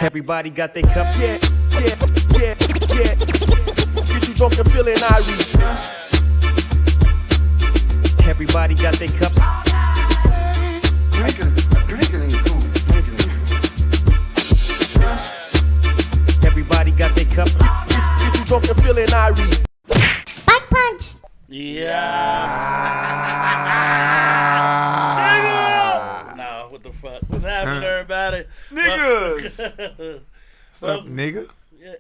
Everybody got their cups. Yeah. Get you drunk and feeling irate. Everybody got their cups. Drinking ain't cool. Everybody got their cups. Get you drunk and feeling irate. Spike punch. Nigga! Nah, what the fuck? What's happening, everybody? Niggas! What's up, nigga? Yeah.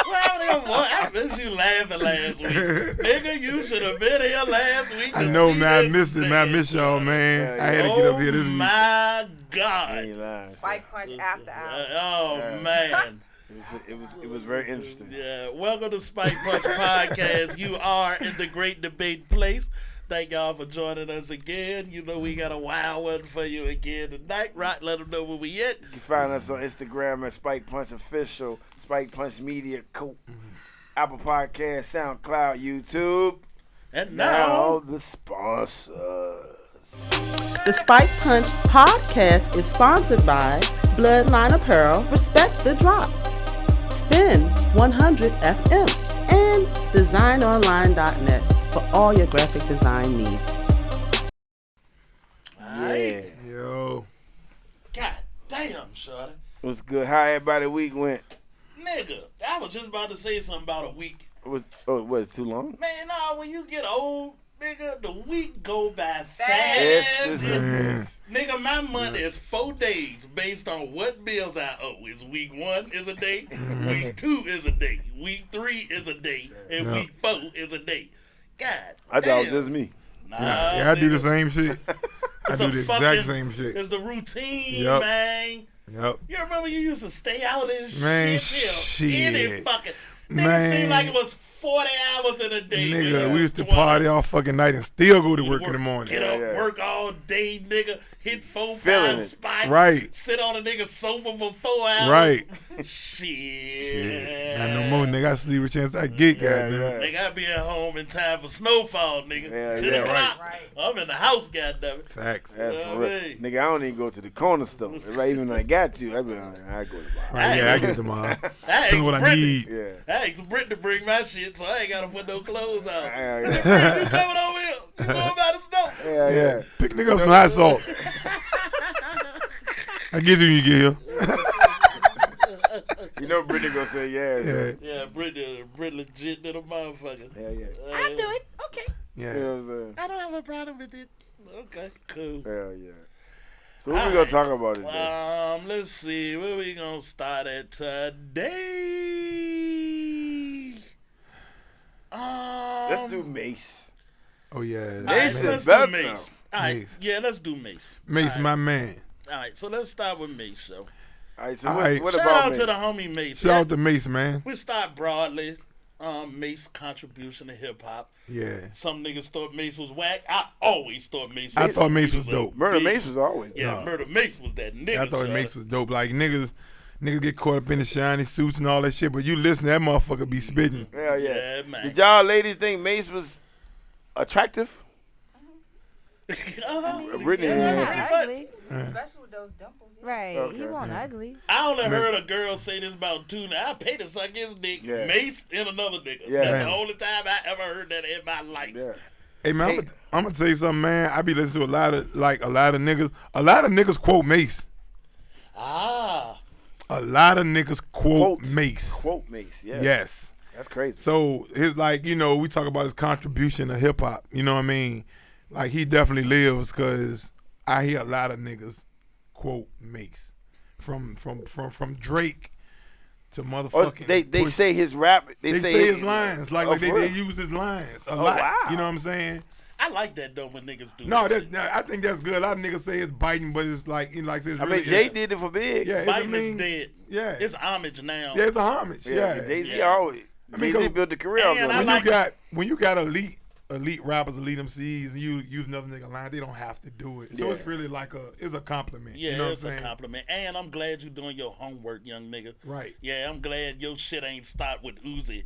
I missed you laughing last week. Nigga, you should have been here last week. I know, man. I missed it, man. I miss y'all, man. I had to get up here this week. Oh, my God. Spike punch after hours. Oh, man. It was very interesting. Yeah, welcome to Spike Punch Podcast. You are in the great debate place. Thank y'all for joining us again. You know we got a wild one for you again tonight. Right, let them know where we at. You can find us on Instagram at Spike Punch Official, Spike Punch Media Co. Apple Podcast, SoundCloud, YouTube. And Now the sponsors. The Spike Punch Podcast is sponsored by Bloodline Apparel, Respect the Drop, Spin 100 FM, and DesignOnline.net for all your graphic design needs. Yeah. Yo. God damn, shorty. What's good? How everybody week went? Nigga, I was just about to say something about a week. Was it too long? Man, nah, when you get old, nigga, the week go by fast. Yes, it is. Nigga, my month is 4 days based on what bills I owe. Is week 1 is a day, week 2 is a day, week 3 is a day, and week 4 is a day. God I thought it damn. was just me. Nah, Yeah, I do the same shit. I It's do a the fucking- exact same shit. It's the routine, Yup. man. Yep. You remember you used to stay out and Man, shit till any shit. fucking nigga Man. seemed like it was 40 hours in a day. Nigga, we used to 20. party all fucking night and still go to work in the morning. Get up, Yeah. work all day, nigga. Hit 4, Feeling 5 it. spots. Right. Sit on a nigga sofa for 4 hours. Right. Shit. Not no more, nigga. I sleep a chance I get, goddamn. Nigga, I be at home in time for snowfall, nigga. Yeah, 10 yeah, o'clock. right. I'm in the house, goddammit. Facts. That's Yeah, for real. man. Nigga, I don't even go to the corner store. If I even I got to, I go to the bar. Right, yeah, I get them all. I Depends asked what I Brittany. need. Yeah. I asked Britt to bring my shit, so I ain't gotta put no clothes on. Yeah, You yeah. coming over here? You going by the snow? Yeah, yeah. Pick nigga up some hot sauce. I get you when you get here. You know Brittany gonna say yeah. So. Yeah, Yeah, Britt legit little motherfucker. Yeah, yeah. I'll do it. Okay. You yeah. know what I'm saying? I don't have a problem with it. Okay, cool. Hell yeah. So what we gonna talk about today? Let's see, where we gonna start at today? Let's do Mase. Oh, yeah. Mace let's is do better Mase. now. All right, Mace. yeah, let's do Mase. Mace, All my right. man. All right, so let's start with Mase, though. All right, so All what, right. what Shout about out Mase? to the homie Mase. Shout out to Mace, man. We start broadly. Mase contribution to hip hop. Yeah. Some niggas thought Mase was whack. I always thought Mase. I was thought Mase was a dope. Murder big- Mase was always. Yeah, Nah. Murder Mase was that nigga. I thought son. Mace was dope. Like, niggas get caught up in the shiny suits and all that shit, but you listen, that motherfucker be spitting. Hell yeah. Yeah, man. Did y'all ladies think Mase was attractive? Brittany Yeah, was. pretty Not much. ugly. Especially with those dimples. Right. Okay. He wasn't ugly. I only heard a girl say this about two. Now I pay to suck his dick. Yeah. Mace and another nigga. Yeah. That's the only time I ever heard that in my life. Yeah. Hey, man, I'm gonna tell you something, man. I be listening to a lot of niggas. A lot of niggas quote Mace. Ah. A lot of niggas quote Quotes. Mace. Quote Mase. Yeah. Yes. That's crazy. So his, like, you know, we talk about his contribution to hip hop. You know what I mean? Like, he definitely lives, because I hear a lot of niggas quote Mace from Drake to Or motherfucking. they Push. say his rap. They say his lines. Like, Oh, they for real? use his lines a lot. wow. You know what I'm saying? I like that though when niggas do No, that. I think that's good. A lot of niggas say it's biting, but it's like, it's I really. mean, Jay did it for Big. Yeah, Biting it's, is dead. Yeah. It's homage now. Yeah, it's a homage. Yeah. Jay-Z Yeah. always. I mean, Jay-Z go- built a career off And of I it. like- when you got elite rappers, elite MCs, and you use another nigga line, they don't have to do it. So Yeah. it's really like it's a compliment. Yeah, you know what I'm it's a saying? compliment. And I'm glad you're doing your homework, young nigga. Right. Yeah, I'm glad your shit ain't start with Uzi.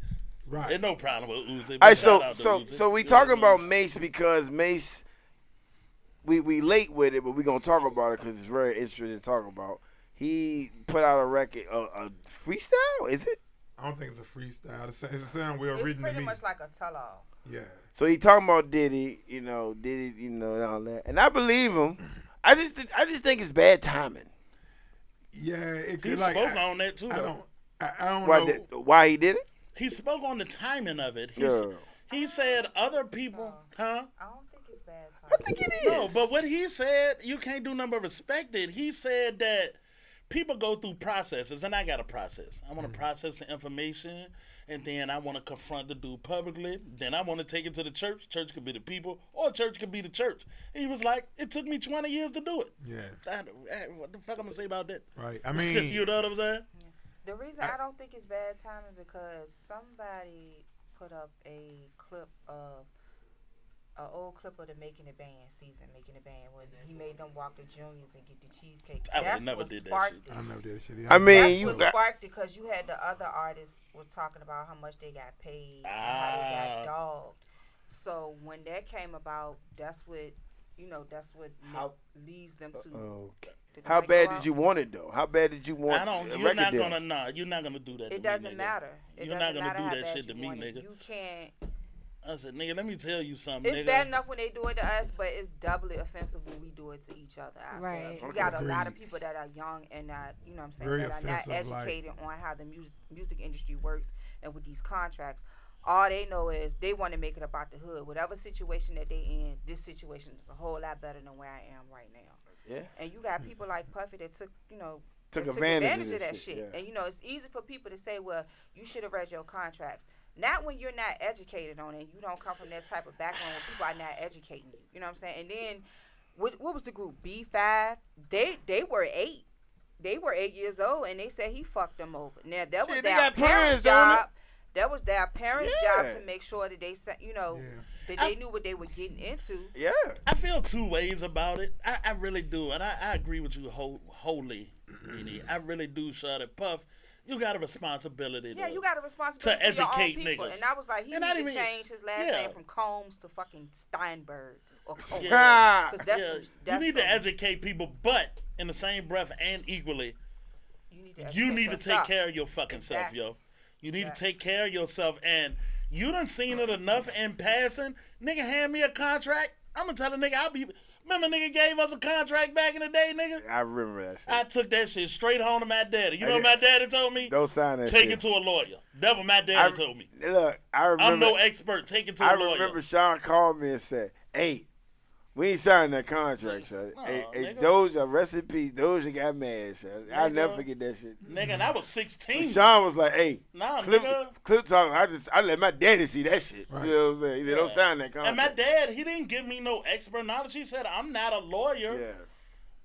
Right. There's no problem with Uzi. All right, shout out to so Uzi. we Yeah, talking man. about Mase because Mase, we late with it, but we gonna talk about it because it's very interesting to talk about. he put out a record, a freestyle. Is it? I don't think it's a freestyle. It sound well It's written to pretty me. much like a tell-all. Yeah. So he talking about Diddy, and all that, and I believe him. I just think it's bad timing. Yeah, it He could like. spoke on that too. I though. don't know. Why he did it? He spoke on the timing of it. Yeah. He said other people, huh? I don't think it's bad I timing. think it is. No, but what he said, you can't do nothing but respect it. He said that people go through processes, and I got a process. I want to process the information, and then I want to confront the dude publicly. Then I want to take it to the church. Church could be the people, or church could be the church. And he was like, it took me 20 years to do it. Yeah. What the fuck I'm going to say about that? Right. I mean, You know what I'm saying? The reason I don't think it's bad timing because somebody put up a clip of an old clip of the Making It Band season, Making It Band, when he made them walk the juniors and get the cheesecake. I That's never what did that sparked shit. it. I never did that shit. I mean, That's you what got. sparked it because you had the other artists were talking about how much they got paid and how they got dogged. So when that came about, that's what How- leads them to. Okay. Did the How mic bad go did out? you want it though? How bad did you want? I don't. a You're record not deal? gonna. Nah, you're not gonna do that. to It me, doesn't nigga. matter. It You're doesn't not gonna matter do how that bad shit to you me, want it. nigga. You can't. I said, nigga, let me tell you something, It's nigga. bad enough when they do it to us, but it's doubly offensive when we do it to each other. Right. We got a lot of Agreed. people that are young and not, you know what I'm saying, Very that are not offensive, like- educated on how the music industry works and with these contracts. All they know is they want to make it about the hood. Whatever situation that they in, this situation is a whole lot better than where I am right now. Yeah. And you got people like Puffy that took Took that advantage of that shit, shit. yeah. And it's easy for people to say, well, you should have read your contracts. Not when you're not educated on it. You don't come from that type of background when people are not educating you. You know what I'm saying? And then, what was the group? B5? They were 8. They were 8 years old, and they said he fucked them over. Now, that was Shit, they their got parents' parents doing it. job. That was their parents' Yeah. job to make sure that they said, Yeah. that they knew what they were getting into. Yeah. I feel two ways about it. I really do, and I agree with you wholly, Nene. I really do, Shawty. Puff, you got a responsibility. Yeah, to, you got a responsibility to for your own educate people. niggas. And I was like, he And need I to didn't change his last yeah. name from Combs to fucking Steinberg or Combs. Yeah. 'Cause that's Yeah, some, you that's need to some- educate people, but in the same breath and equally, You need you need to take yourself. care of your fucking Exactly. self, yo. You need Exactly. to take care of yourself, and you done seen it enough in passing. Nigga, hand me a contract. I'm gonna tell a nigga I'll be. Remember, nigga gave us a contract back in the day, nigga. I remember that shit. I took that shit straight home to my daddy. You know what Yeah. my daddy told me? Don't sign that Take shit. it to a lawyer. That's what my daddy told me. Look, I remember. I'm no expert. Take it to a I lawyer. remember Sean called me and said, "Hey, we ain't signing that contract, Sean. Aw, Hey, nigga. Doja, rest in peace. Doja got mad, Sean. I'll never Nigga. forget that shit." Nigga, and I was 16. Sean was like, "Hey, Nah, clip nigga. talking. I let my daddy see that shit. Right. You know what I'm saying? He said, don't sign that contract." And my dad, he didn't give me no expert knowledge. He said, I'm not a lawyer.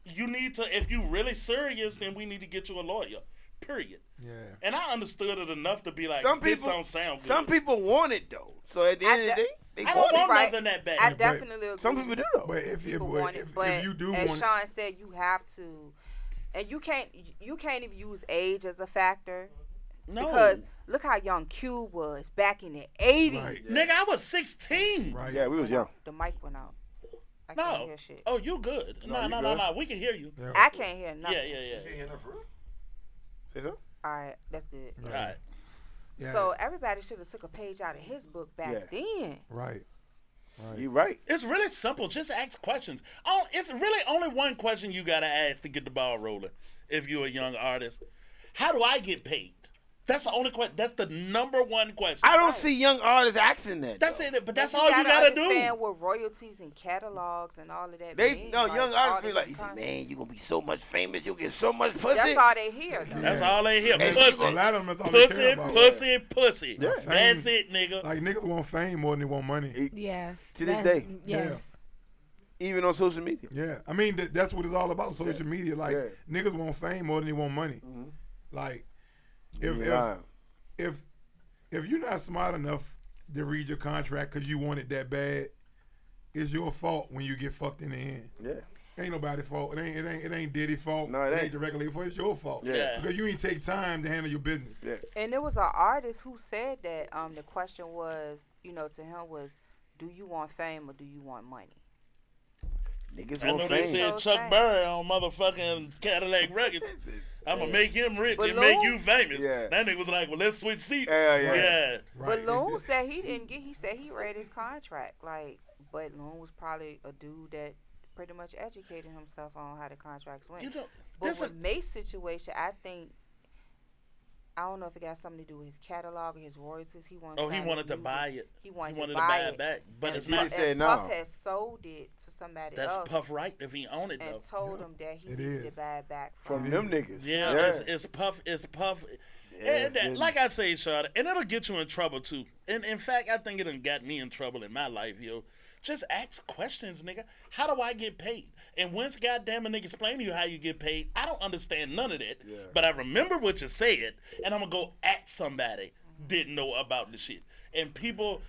Yeah. You need to, if you really serious, then we need to get you a lawyer. Period. Yeah. And I understood it enough to be like, Some this people don't sound good. Some people want it though. So at the end of the day, they I want don't it. want Right. nothing that bad. I but definitely agree. Some people do though. But if People want it, but if you do as want Sean said, you have to, and you can't even use age as a factor. No. Because look how young Q was back in the 80s. Right. Nigga, I was 16. right. Yeah, we was young. The mic went out. I can't No. hear shit. Oh, you good. No, you no, good? no. We can hear you. Yeah. I can't hear nothing. Yeah. Say something. All right, that's good. All right. Yeah. So everybody should have took a page out of his book back Yeah. then. Right. You right. It's really simple. Just ask questions. Oh, it's really only one question you got to ask to get the ball rolling if you're a young artist. How do I get paid? That's the only question. That's the number one question. I don't see young artists asking that. That's though. it. But that's You all you got to understand do. what royalties and catalogs and all of that. They mean, no like, young all artists be this like, he said, content. man, you gonna be so much famous, you'll get so much pussy. That's all they hear. Though. That's all they hear. And A Pussy. lot of them, that's all they care Pussy, about. pussy, pussy. Yeah. That's it, nigga. Like niggas want fame more than they want money. Yes. To this That's- day. Yes. Even on social media. Yeah. I mean that's what it's all about. Social media. Like Yeah. niggas want fame more than they want money. Like if You lying. if you're not smart enough to read your contract because you want it that bad, it's your fault when you get fucked in the end. Yeah. Ain't nobody's fault. It ain't Diddy's fault. No, it ain't. the record label fault. It's your fault. Yeah. Because you ain't take time to handle your business. Yeah. And there was an artist who said that the question was, to him was, do you want fame or do you want money? Niggas I want know they fame. said So Chuck fame. Berry on motherfucking Cadillac Records. I'm gonna make him rich and Balloon? make you famous. Yeah. That nigga was like, well, let's switch seats. Yeah. Right. Balloon said he didn't get. He said he read his contract. Like, but Balloon was probably a dude that pretty much educated himself on how the contracts went. You know, But this with Mace situation, I think I don't know if it got something to do with his catalog or his royalties. He wanted. he wanted to buy it. He wanted, to to buy buy it back, but And it's Puff not. said and no. Puff has sold it to somebody That's else Puff right if he own it and though. told him that he It needed is. to buy it back From him. them niggas. Yeah, it's Puff. It's Puff. Yeah, And that, like I say, Shawty, and it'll get you in trouble too. And in fact, I think it done got me in trouble in my life, yo. Just ask questions, nigga. How do I get paid? And once goddamn a nigga explain to you how you get paid, I don't understand none of that. Yeah. But I remember what you said, and I'm gonna go at somebody didn't know about the shit. And people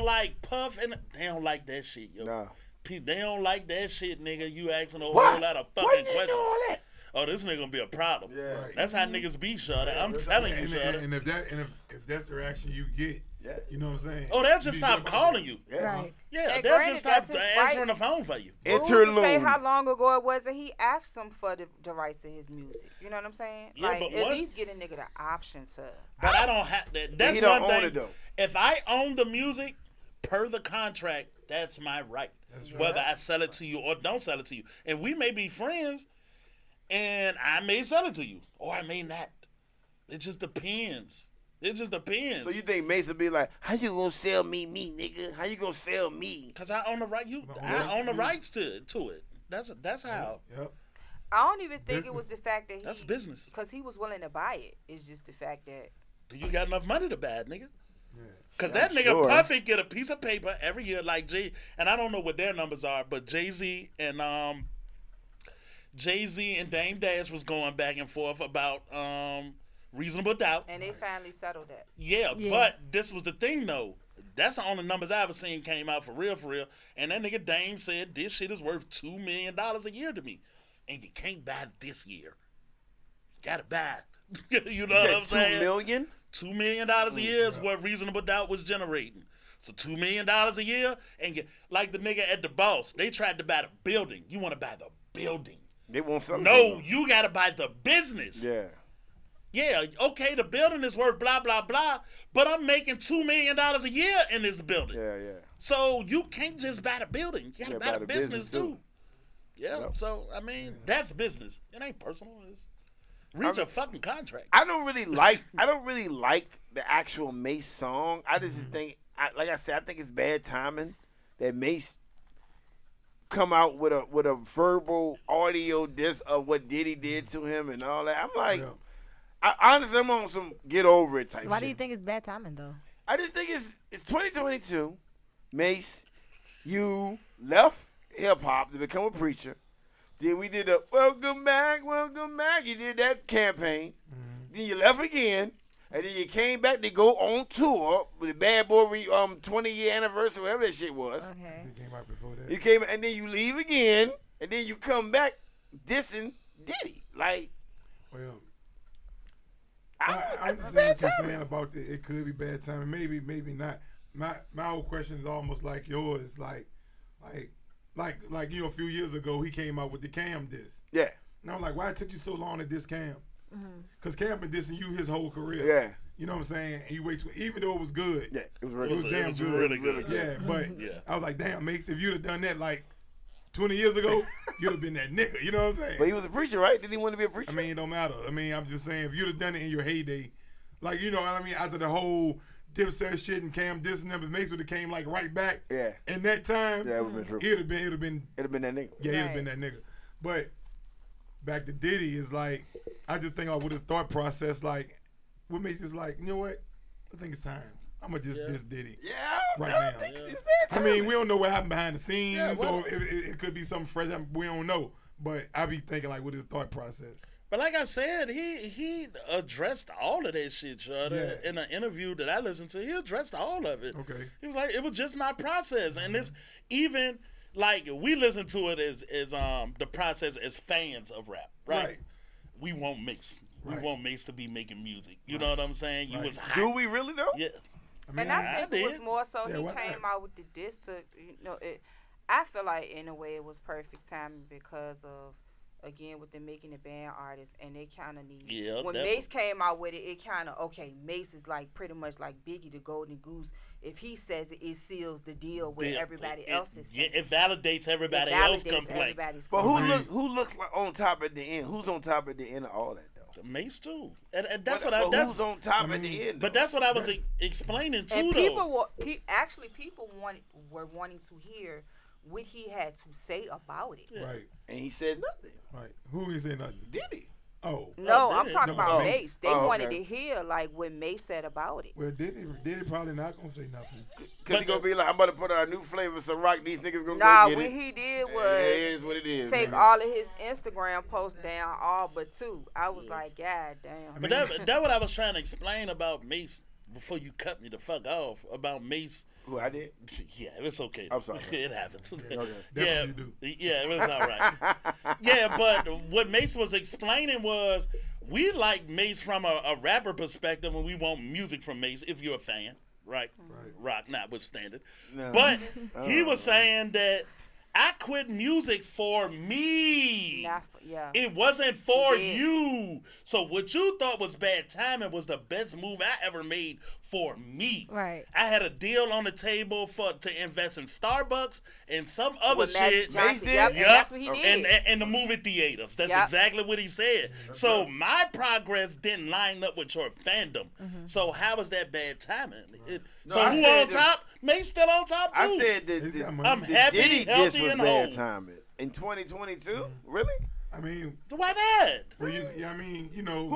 like Puff, and they don't like that shit, yo. Nah. They don't like that shit, nigga. You asking a Why? whole lot of Why fucking you know questions. all that? Oh, this nigga gonna be a problem. Yeah. Right. That's how niggas be, Shawty. I'm telling you, And, Shawty. and if that's the reaction you get, Yeah. you know what I'm saying? Oh, they'll You just need to stop go- calling you. Yeah. Right. Yeah, And they'll granted, just stop that's his answering right. the phone for you. Who's to say Interlude. how long ago it was that he asked him for the rights to his music? You know what I'm saying? Yeah, like, but at what- least get a nigga the option to. But I don't have that. That's he don't one own thing. it, though. If I own the music per the contract, that's my right. Whether I sell it to you or don't sell it to you, and we may be friends, and I may sell it to you or I may not. It just depends. It just depends. So you think Mace would be like, how you gonna sell me, nigga? How you gonna sell me? Cause I own the right. I own the rights to it. That's how. Yep. I don't even think it was the fact that he. That's business. Because he was willing to buy it. It's just the fact that. Do you got enough money to buy it, nigga? Cause I'm that nigga sure. Puffy get a piece of paper every year like Jay, and I don't know what their numbers are, but Jay-Z and Dame Dash was going back and forth about Reasonable Doubt. And they finally settled that. Yeah, Yeah. but this was the thing though. That's the only numbers I ever seen came out for real. And that nigga Dame said this shit is worth $2 million a year to me, and you can't buy it this year. You gotta buy it. You know what I'm saying? $2 million? $2 million a year is what Reasonable Doubt was generating. So $2 million a year, and like the nigga at the Boss, they tried to buy the building. You want to buy the building? They want something. No, you gotta buy the business. Yeah. Yeah, okay, the building is worth blah blah blah, but I'm making $2 million a year in this building. Yeah. So you can't just buy the building. You gotta Yeah, buy the business too. Yeah. Yep. So I mean, that's business. It ain't personal. It's read your fucking contract. I don't really like the actual Mace song. I just think, like I said, I think it's bad timing that Mace come out with a verbal audio disc of what Diddy did to him and all that. I'm like, Yeah. honestly, I'm on some get over it type Why shit. do you think it's bad timing though? I just think it's 2022. Mace, you left hip hop to become a preacher. Then we did a welcome back. You did that campaign. Then you left again, and then you came back to go on tour with the Bad Boy 20-year anniversary, whatever that shit was. Okay. It came out before that. You came, and then you leave again, and then you come back dissing Diddy. Like, Well, I I understand what you're saying about it could be bad timing. Maybe not. My whole question is almost like yours. Like you know, a few years ago he came out with the Cam diss. Yeah, And I'm like, why it took you so long to diss Cam? Because Cam been dissing you his whole career. yeah, You know what I'm saying? And you wait till, even though it was good. yeah. It was It really was good. damn was good. really good. Yeah, but Yeah. I was like, damn, Mace, if you'd have done that like 20 years ago, you'd have been that nigga. You know what I'm saying? But he was a preacher, right? Did he want to be a preacher? I mean, it don't matter. I mean, I'm just saying, if you'd have done it in your heyday, like, you know what I mean, after the whole Dipset shit and Cam dissing them, if Mace would have came like right back Yeah. in that time, Yeah, it would've been true. it'd have been, It'd have been that nigga. yeah, it'd have Right. been that nigga. But back to Diddy is like, I just think with his thought process, like, what makes just like, you know what? I think it's time. I'm gonna just diss Diddy. Yeah, Right I now. don't think it's I bad mean, timing. we don't know what happened behind the scenes, Yeah, well- or it could be something fresh. We don't know. But I be thinking like with his thought process. But like I said, he addressed all of that shit, Shudder. Yeah. In an interview that I listened to, he addressed all of it. Okay. He was like, it was just my process. And this, even, like, we listen to it as the process as fans of rap, right? Right. We want Mace. Right. We want Mace to be making music. You know what I'm saying? You Right. was hot. Do we really though? Yeah. I mean, And I think I it was did. more so Yeah, he why came not? out with the diss to, you know, I feel like in a way it was perfect timing because of, again, with them making the band artists, and they kind of need. Yeah, when definitely. Mase came out with it, it kind of Mase is like pretty much like Biggie, the Golden Goose. If he says it, it seals the deal with everybody else's. Yeah, it validates everybody else's complaint. But who looks like on top at the end? Who's on top at the end of all that though? Mace too, and that's But who's on top at the end? But though? that's what I was explaining too. And though. people were wanting to hear what he had to say about it. Right. And he said nothing. Right. Who he say nothing? Did he? Oh. No, did I'm it? talking No, about Mase. Mase. They Oh, wanted okay. to hear like what Mase said about it. Well, Diddy probably not gonna say nothing. Because he gonna be like, I'm about to put out a new flavor, so rock these niggas gonna Nah, go get what it. he did It was is what it is. take nigga. all of his Instagram posts down, all but 2. I was like, God damn. But that what I was trying to explain about Mace before you cut me the fuck off about Mace. Who I did? Yeah, it's okay. I'm sorry. It happens. Okay. Yeah, you do. yeah, it was all right. Yeah, but what Mace was explaining was we like Mace from a rapper perspective, and we want music from Mace if you're a fan, right? Rock notwithstanding. No. But he was saying that I quit music for me. Yeah. It wasn't for He did. you. So what you thought was bad timing was the best move I ever made for me. Right. I had a deal on the table to invest in Starbucks and some other With Magic shit. Johnson. Mace did? Yep, and Yep. that's what he did. And the movie theaters. That's Yep. exactly what he said. So my progress didn't line up with your fandom. So how was that bad timing? So I who said on that- top? Mace still on top too. I said that He's the, got money. I'm the happy, Diddy healthy, diss was and bad whole. timing. In 2022? Really? I mean, Why not? well, I mean, you know.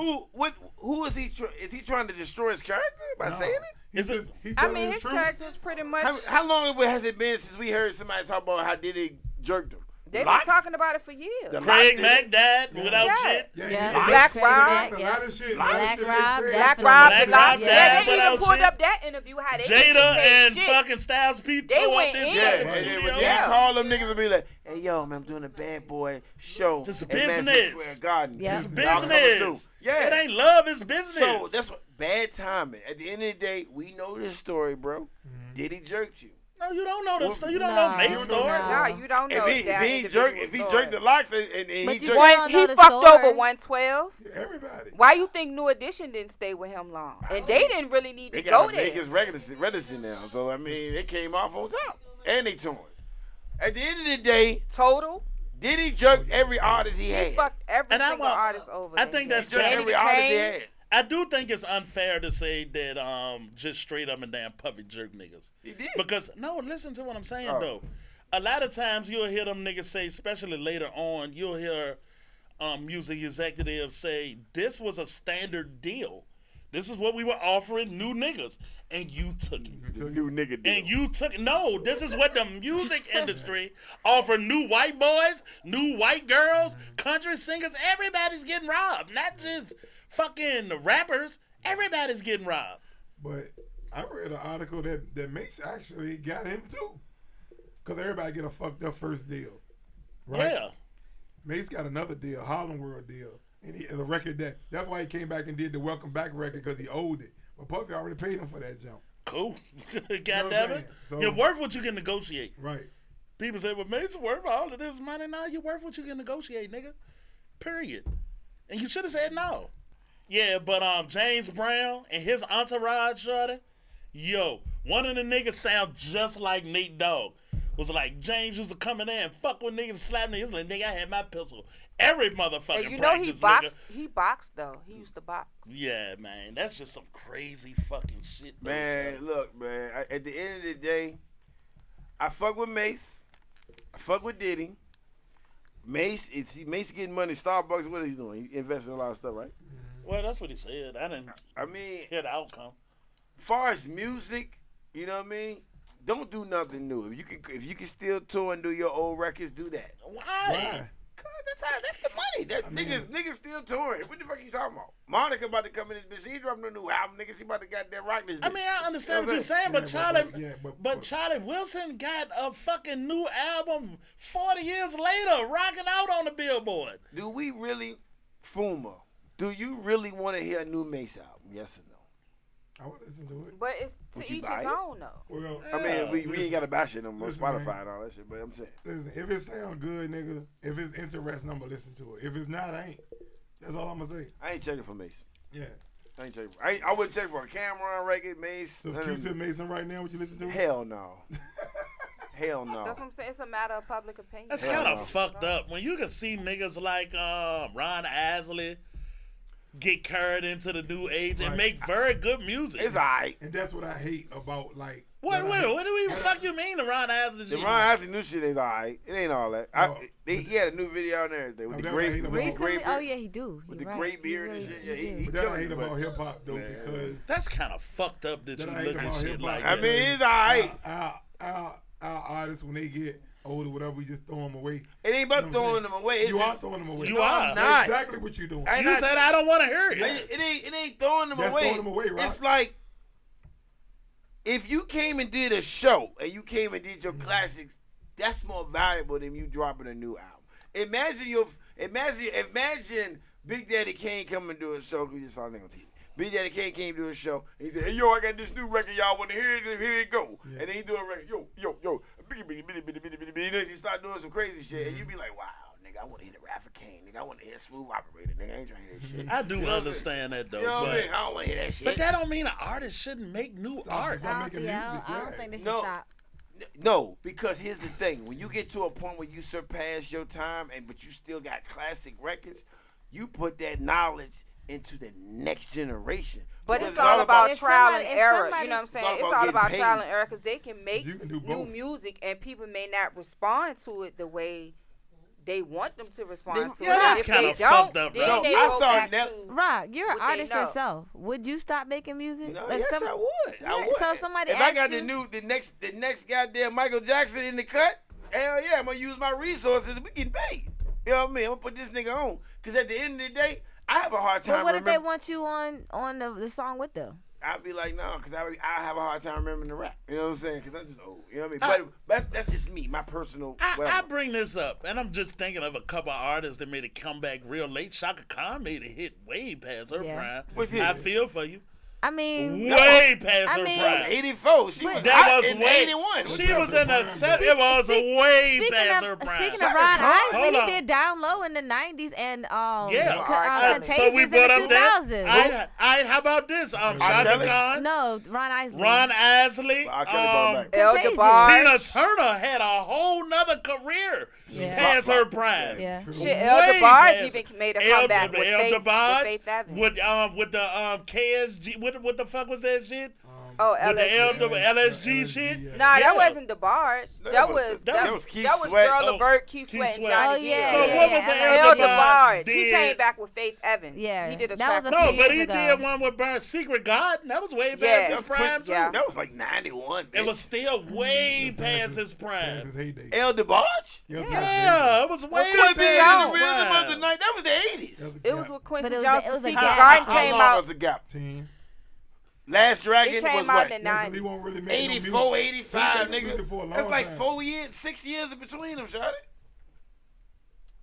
Who is he? Is he trying to destroy his character by saying it? He's Is it- just, he I telling mean, his his truth. character's pretty much. How long has it been since we heard somebody talk about how Diddy jerked him? They've been Lots? talking about it for years. The Craig Lots Mack died without Yeah. shit. Yeah, Yeah. he- Black he- Rob. a lot of shit. Black a lot of shit they Rob, said. Black Black Rob, Rob the Lock. died Yeah, they without even pulled shit. up that interview how they Jada gave and shit. fucking Styles P They tore up went this in. Yeah, fucking and then studio. when Yeah. they call them niggas and be like, "Hey yo, man, I'm doing a Bad Boy show It's at Madison business. Square Garden. Yeah. It's Y'all coming business. through." Yeah, It ain't love, it's business. so that's what bad timing. At the end of the day, we know this story, bro. Diddy jerked you. No, you don't know the story. You don't No, know Mace you story. don't know. No, you don't know If that he individual jerked the locks and But he you jerked, still don't He know the fucked story. over 112. Everybody. Why you think New Edition didn't stay with him long? And they didn't really need they to got go to make there. his reticent now. So I mean, it came off on top, and they torn. At the end of the day, Total. Diddy jerked every artist he He had. fucked every And I single want- artist over. I that think day. that's He jerked Kennedy every artist he Kane. had. I do think it's unfair to say that just straight up and down puppy jerk niggas. He did. Because no, listen to what I'm saying Oh. though. A lot of times you'll hear them niggas say, especially later on, you'll hear music executives say, "This was a standard deal. This is what we were offering new niggas, and you took it." The new nigga deal. And you took no. This is what the music industry offer new white boys, new white girls, country singers. Everybody's getting robbed, not just fucking rappers. Everybody's getting robbed. But I read an article that Mace actually got him too. Because everybody get a fucked up first deal. Right? Yeah. Mace got another deal, Harlem World deal. And the record that's why he came back and did the Welcome Back record because he owed it. But Puffy already paid him for that jump. Cool. God what I'm damn saying? it. So- You're worth what you can negotiate. Right. People say, well, Mace worth all of this money. No, you're worth what you can negotiate, nigga. Period. And you should have said no. Yeah, but James Brown and his entourage, shorty, yo, one of the niggas sound just like Nate Dogg. Was like, James used to come in there and fuck with niggas, slap niggas. Like, nigga, I had my pistol. Every motherfucking And you know he practice, boxed. nigga. He boxed though. He used to box. Yeah, man, that's just some crazy fucking shit. though. Man, look, man. At the end of the day, I fuck with Mace. I fuck with Diddy. Mace getting money. Starbucks, what is he doing? He investing in a lot of stuff, right? Well, that's what he said. I didn't I mean, hear the outcome. far as music, you know what I mean? Don't do nothing new. If you can still tour and do your old records, do that. Why? Why? Cause that's the money. Niggas still touring. What the fuck you talking about? Monica about to come in this bitch. She dropping a new album, nigga. She about to goddamn rock this bitch. I mean, I understand You what know you're saying, but Yeah, Charlie, but Charlie Wilson got a fucking new album 40 years later, rocking out on the Billboard. Do we really, Fuma, do you really want to hear a new Mase album? Yes or no? I would listen to it. But it's Would to you each buy his it? own though. Well, I mean, we ain't got to bash it no more. Listen, Spotify man. and all that shit, but I'm saying. listen, if it sound good, nigga, if it's interesting, I'm gonna listen to it. If it's not, I ain't. That's all I'm gonna say. I ain't checking for Mase. Yeah. I ain't checking. I wouldn't check for a Cameron record, Mase. So if Q-Tip Mason right now, would you listen to it? Hell no. Hell no. That's what I'm saying. It's a matter of public opinion. That's Hell kind of no. fucked up. When you can see niggas like Ron Isley get carried into the new age and Right. make very good music. It's alright. And that's what I hate about like. What that I hate- do we fuck you mean the Ron Isley The shit? Ron Isley new shit is alright. It ain't all that. No. He had a new video and everything with No, the that I hate great, about- with the Recently, great oh beard, yeah, he do. with He the right. great beard he and really, shit. Yeah, he do. he But that I killing hate it, about but- hip hop though Man. because That's kind of fucked up that that you I hate look at about shit hip like hop. I that. mean, it's alright. Our artists when they get older, whatever, we just throw them away. It ain't about You know what I'm throwing saying? them away. It's You are just, throwing them away. You No, are. I'm That's not. exactly what you're doing. I- You said I don't want to hear it. It ain't throwing them That's away. throwing them away, right? It's like if you came and did a show and you came and did your Mm-hmm. classics, that's more valuable than you dropping a new album. Imagine Big Daddy Kane coming to do a show. We just saw it on TV. Big Daddy Kane came to do a show. And he said, "Hey, yo, I got this new record. Y'all want to hear it? Here it go." Yeah. And then he do a record. Yo. You know, he start doing some crazy shit, and you be like, "Wow, nigga, I want to hear the rap for Kane. Nigga, I want to hear Smooth Operator. Nigga, I ain't trying to hear that shit." I do You know what I'm understand that though. You know what I but, mean? I don't want to hear that shit. but that don't mean an artist shouldn't make new art. Stop making music. I Yeah. don't think they should No. stop. No, because here's the thing: when you get to a point where you surpass your time, but you still got classic records, you put that knowledge into the next generation. But Because it's all about if trial somebody- and if error. somebody- You know what I'm saying? It's It's all all about about getting trial paid. and error because they can make You can do new both. music and people may not respond to it the way they want them to respond to Yeah, it. that's If kinda they fucked don't, up, then bro. they No, I go saw back Nell- to Rock, you're an what they artist know. yourself. Would you stop making music? No, If yes, some- I would. I Yeah, would. so somebody if I got asked you- the next goddamn Michael Jackson in the cut, hell yeah, I'm gonna use my resources. We getting paid. You know what I mean? I'm gonna put this nigga on. Cause at the end of the day, I have a hard time. But what if they remember- want you on the song with them? I'd be like, no, because I have a hard time remembering the rap. You know what I'm saying? Because I'm just old. You know what I mean? But that's just me, my personal. I whatever. bring this up, and I'm just thinking of a couple of artists that made a comeback real late. Shaka Khan made a hit way past her Yeah. prime. What's hit? I feel for you. I mean, Way past I her mean- prime. 84. She But- was That hot was in way. 81. She was in the Speak- It was speak- way speaking past of her prime. speaking of Shaka Ron Khan. Isley, Hold he on. did Down Low in the '90s and Yeah. Contagious So we in brought the up that. 2000s. How about this? Shaka Kelly? Khan, No, Ron Isley. Ron Isley, R. Kelly brought back. El Contagious. DeBarge. Tina Turner had a whole nother career Yeah. past her prime. Yeah. True. Shit, Way El DeBarge past- even made a El comeback with DeBarge, Faith Avenue. with the KSG. What the fuck was that shit? Oh, With the LSG. LSG shit. yeah. Nah, Yeah. that wasn't DeBarge. No, That that was Keith that was Sweat. Gerald Oh, Levert, Keith Keith Sweat, and Sweat. Johnny Oh, yeah, Gill. So yeah, what was the yeah. El DeBarge DeBarge. He did? came back with Faith Evans. Yeah, He did a that track was a with No, few but years he ago. did one with Burn Secret Garden. That was way past Yeah. his That was prime too. yeah. That was like 91. It was still way past his Past prime. his heyday. El DeBarge? Yeah, it was way Of course, past it his is. The Jones. rhythm of the prime. night. That was the 80s. It was with Quincy But it was Jones. a- it was a Secret gap. Garden How came long out. was the gap? 10. Last Dragon It was came what? out in the Yeah, 'cause he 90s. won't really make 84, no 85, He been nigga. for a long That's like time. 4 years, 6 years in between them, shawty.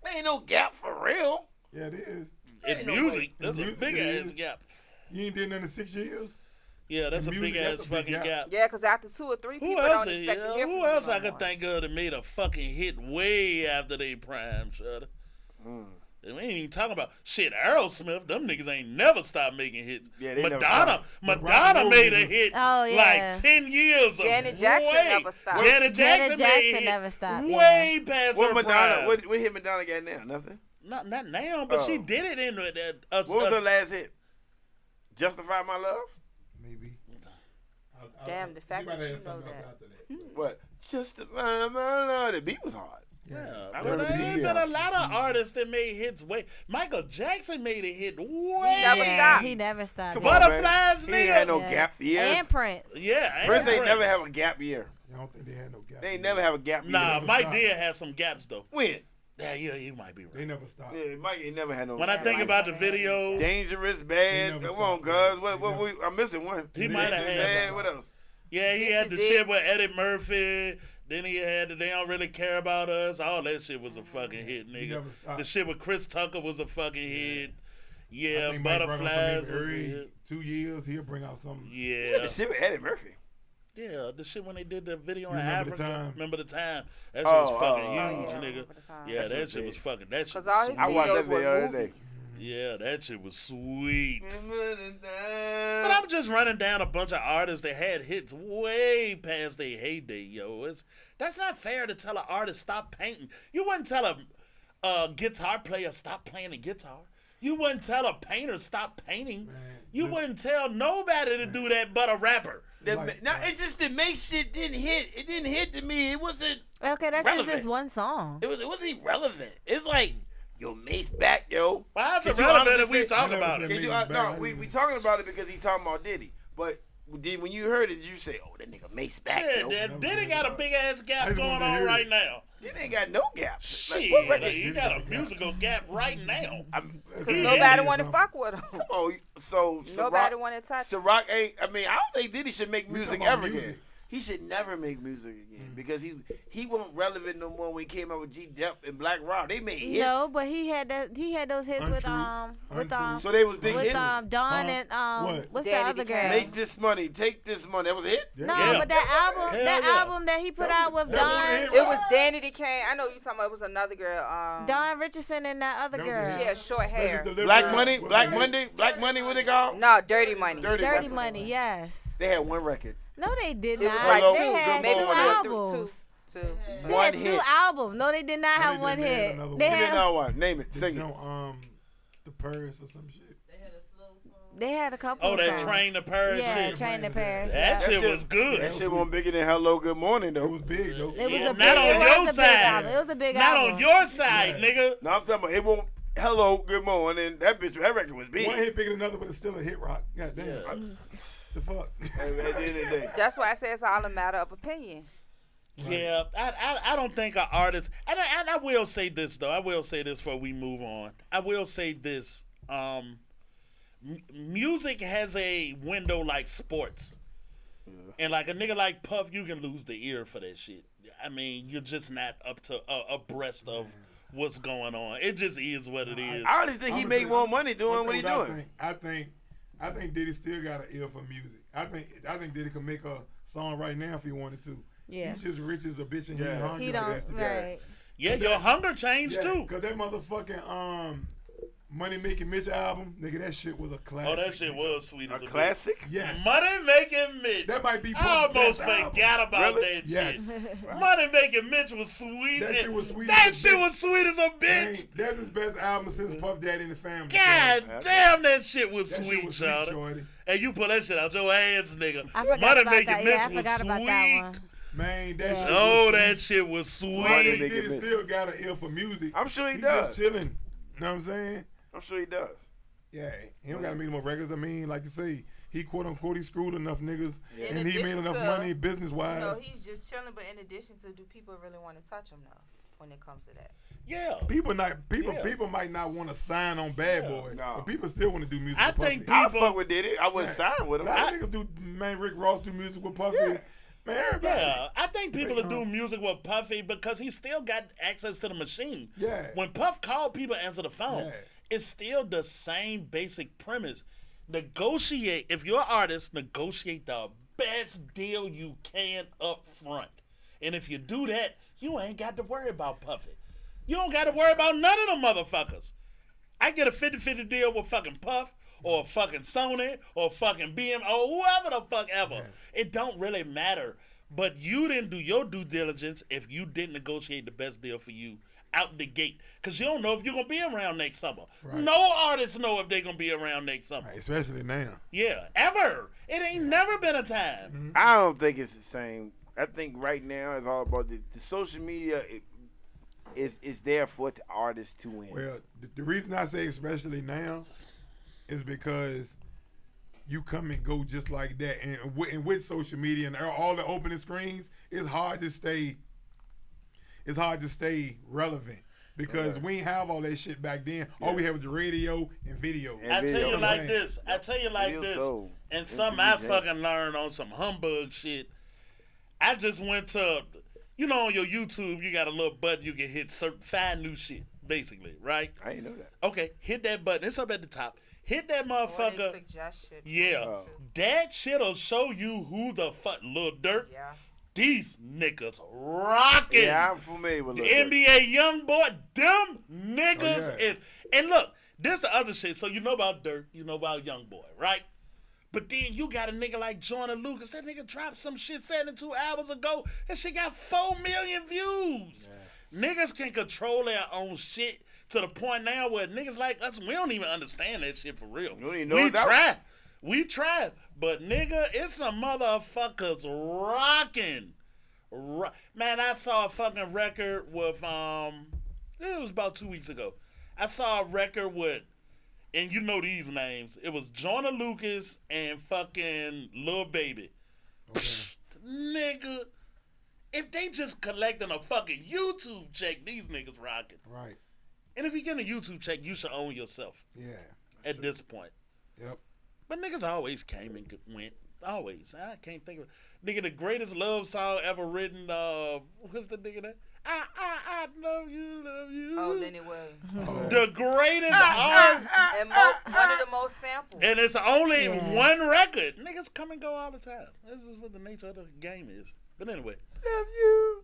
There ain't no gap for real. Yeah, it is. In Ain't no music, way. that's In a music, big it ass is. gap. You ain't did nothing in 6 years. Yeah, that's a In big music, ass that's a big fucking gap. gap. Yeah, because after 2 or 3 Who people else? don't expect to hear from Who you else no I could more. think of that made a fucking hit way after they prime, shawty? And we ain't even talking about shit. Aerosmith, them niggas ain't never stopped making hits. Yeah, they never Madonna stopped. But rock and Madonna roll made a niggas- hit Oh, yeah. like 10 years ago. Janet Jackson never stopped. Janet Jackson, Janet made a Jackson hit never stopped, way past What her Madonna? prime. What hit Madonna got now? Nothing. Not now, but she Oh. did it in What was her last hit? Justify My Love? Maybe. Damn, the fact that you know that. What? Justify My Love. The beat was hard. Yeah, I but remember there's the been beat. a lot of artists that made hits way. Michael Jackson made a hit way. never Yeah, stopped. he never stopped. Come Yeah. on, Butterflies, man. He ain't had no Yeah. gap years. And Prince. Yeah, Prince ain't never Prince. have a gap year. I don't think they had no gap. They ain't never have a gap year. Nah, never Mike stopped. did have some gaps though. When? Yeah, you might be right. They never stopped. Yeah, Mike ain't never had no. When I gap. think about the video, Dangerous, He bad. never Come on, stopped. cuz. What I'm missing one. he might have had. Man, what else? Yeah, he This had is the it. shit with Eddie Murphy. Then he had the They Don't Really Care About Us. All that shit was a fucking hit, nigga. never stopped. The shit with Chris Tucker was a fucking hit. Yeah, I think Mike brought out Butterflies. something Was every it. 2 years. He'll bring out something. Yeah. The shit with Eddie Murphy. Yeah, the shit when they did the video You in remember Africa. the time? Remember the time? That shit Oh, was fucking oh, yeah, huge, I nigga. remember the time. Yeah, That's that what shit they- was fucking. That shit Because was all his sweet. I watched that videos video the were other day. movies. Yeah, that shit was sweet. But But I'm just running down a bunch of artists that had hits way past their heyday, yo. That's not fair to tell an artist stop painting. You wouldn't tell a guitar player stop playing the guitar. You wouldn't tell a painter stop painting. You wouldn't tell nobody to do that but a rapper. It's just the Mase shit didn't hit. It didn't hit to me. It wasn't. Okay, that's relevant. just this one song. It wasn't irrelevant. It's like, yo, Mase back, yo. Why is it Could you relevant if honestly we say- talk I never about said it? Could you, Mase's no, back. we talking about it because he talking about Diddy. But when you heard it, you say, oh, that nigga Mase back, Yeah, yo. that Diddy got a big ass I gap just going wanted to on hear right it. now. Diddy ain't got no gaps. Shit, what record? he got a musical gap right now. That's He it. Nobody Yeah, want to so- fuck with him. Oh, so Nobody Ciroc- want to touch him. Ciroc ain't. I mean, I don't think Diddy should make We music talking about ever music. again. He should never make music again because he wasn't relevant no more when he came out with G Dep and Black Rob. They made hits. No, but he had those hits with Untrue. So they was big with hits. Dawn and What? what's Danny the other the girl? Cat. Make this money, take this money. That was a hit. No, Yeah. but that Hell yeah. album that he put out with that was a hit, Dawn, It was Danny the Kane. I know you talking about. It was another girl. Dawn Richardson and that other That was a girl. hit. She had short Special hair. delivery. Black Money, What Black was it? Monday, Black Money. What they call? No, Dirty Money. Dirty Dirty Money. Money, yes. They had one record. No, they did It was not. like Hello, they two, had Good two Morning. albums. Two. They One had two hit. albums. No, they did not No, have they one didn't. They had hit. another They one. Give me had another one. Name it. The Sing it. joint, the Paris or some shit. they had a couple. Oh, of that songs. Train to Paris Yeah, shit. Train to Paris. That yeah. shit was good. That shit wasn't bigger than Hello, Good Morning It though. was big though. It was Yeah, a big. not on it your was a side. big album. It was a big Not album. on your side, nigga. No, I'm talking about it won't. Hello, Good Morning. That record was big. One hit bigger than another, but it's still a hit rock. God damn. Yeah. The fuck? At the end of the day. That's why I say it's all a matter of opinion. Yeah, I don't think an artist, and I will say this though. I will say this before we move on. I will say this. Music has a window like sports, and like a nigga like Puff, you can lose the ear for that shit. I mean, you're just not up to abreast of what's going on. It just is what it is. I honestly think he made more money doing what he I doing. think Diddy still got an ear for music. I think Diddy could make a song right now if he wanted to. Yeah. He's just rich as a bitch and he Yeah. ain't hungry. He like don't. that. Right. Yeah, your hunger changed too. Cause that motherfucking Money Making Mitch album, nigga, that shit was a classic. Oh, that shit nigga. was sweet A as a bitch. classic? Yes. Money Making Mitch. That might be I Puff's almost best album. forgot about Really? that Yes. shit. Money Making Mitch was sweet. That shit was sweet That as a shit bitch. was sweet as a bitch. Man, that's his best album since Puff Daddy and the Family. God damn, that shit was That shit sweet, was sweet, y'all. shorty. Hey, you pull that shit out your ass, nigga. I forgot Money about Making that. Mitch Yeah, I was forgot about sweet. that one. Man, that shit Oh, was that sweet. shit was So I sweet. Money think Making Diddy Mitch. still got an ear for music. I'm sure he He's does. just chilling. You know what I'm saying? I'm sure he does. Yeah, he don't gotta make no more records. I mean, like you say, he quote unquote he screwed enough niggas, In and he made addition enough to, money business You wise. know, he's just chilling, but in addition to, do people really want to touch him though? When it comes to that, Yeah. People Yeah. might not want to sign on Bad Boy, No. but people still want to do music. I with Puffy. think I people- fuck with Diddy. I wouldn't sign with him. A lot of niggas do. Man, Rick Ross do music with Puffy. Man, everybody. Yeah, I think people will do music with Puffy because he still got access to the machine. Yeah. When Puff called, people answer the phone. Yeah. It's still the same basic premise. Negotiate, if you're an artist, negotiate the best deal you can up front. And if you do that, you ain't got to worry about Puffy. You don't got to worry about none of them motherfuckers. I get a 50-50 deal with fucking Puff or fucking Sony or fucking BM or whoever the fuck ever. It don't really matter. But you didn't do your due diligence if you didn't negotiate the best deal for you out the gate. Because you don't know if you're going to be around next summer. Right. No artists know if they're going to be around next summer. Right, especially now. Yeah, ever. It ain't never been a time. I don't think it's the same. I think right now it's all about the social media. Is there for the artists to win. Well, the reason I say especially now is because you come and go just like that, and with social media and all the opening screens, it's hard to stay. It's hard to stay relevant because we ain't have all that shit back then. All we had was the radio and video. And I video. tell you You know what like I'm this. I tell you like Real this. soul. And something I MTV. fucking learned on some humbug shit. I just went to, you know, on your YouTube, you got a little button you can hit, find new shit. basically, right? I didn't know that. Okay, hit that button. It's up at the top. Hit that Or motherfucker. they suggestion. Yeah, Oh. that shit'll show you who the fuck Lil Durk. Yeah. These niggas rocking. Yeah, I'm familiar with The Lil Durk. NBA young boy, them niggas Oh, yeah. is. And look, this the other shit. So you know about Durk, you know about young boy, right? But then you got a nigga like Joyner Lucas. That nigga dropped some shit 72 hours ago. That shit got 4 million views. Niggas can control their own shit to the point now where niggas like us, we don't even understand that shit for real. We don't even know we it's out. try. We try. But nigga, it's some motherfuckers rocking. Man, I saw a fucking record with, it was about 2 weeks ago. I saw a record with, and you know these names. It was Joyner Lucas and fucking Lil Baby. Psh, nigga, if they just collecting a fucking YouTube check, these niggas rocking. Right. And if you get a YouTube check, you should own yourself Yeah. at this point. Yep. But niggas always came and went. Always. I can't think of nigga, the greatest love song ever written, what's the nigga that? I love you. Oh, Lenny Williams. The greatest art. And one of the most sampled. And it's only one record. Niggas come and go all the time. This is what the nature of the game is. But anyway. Love you.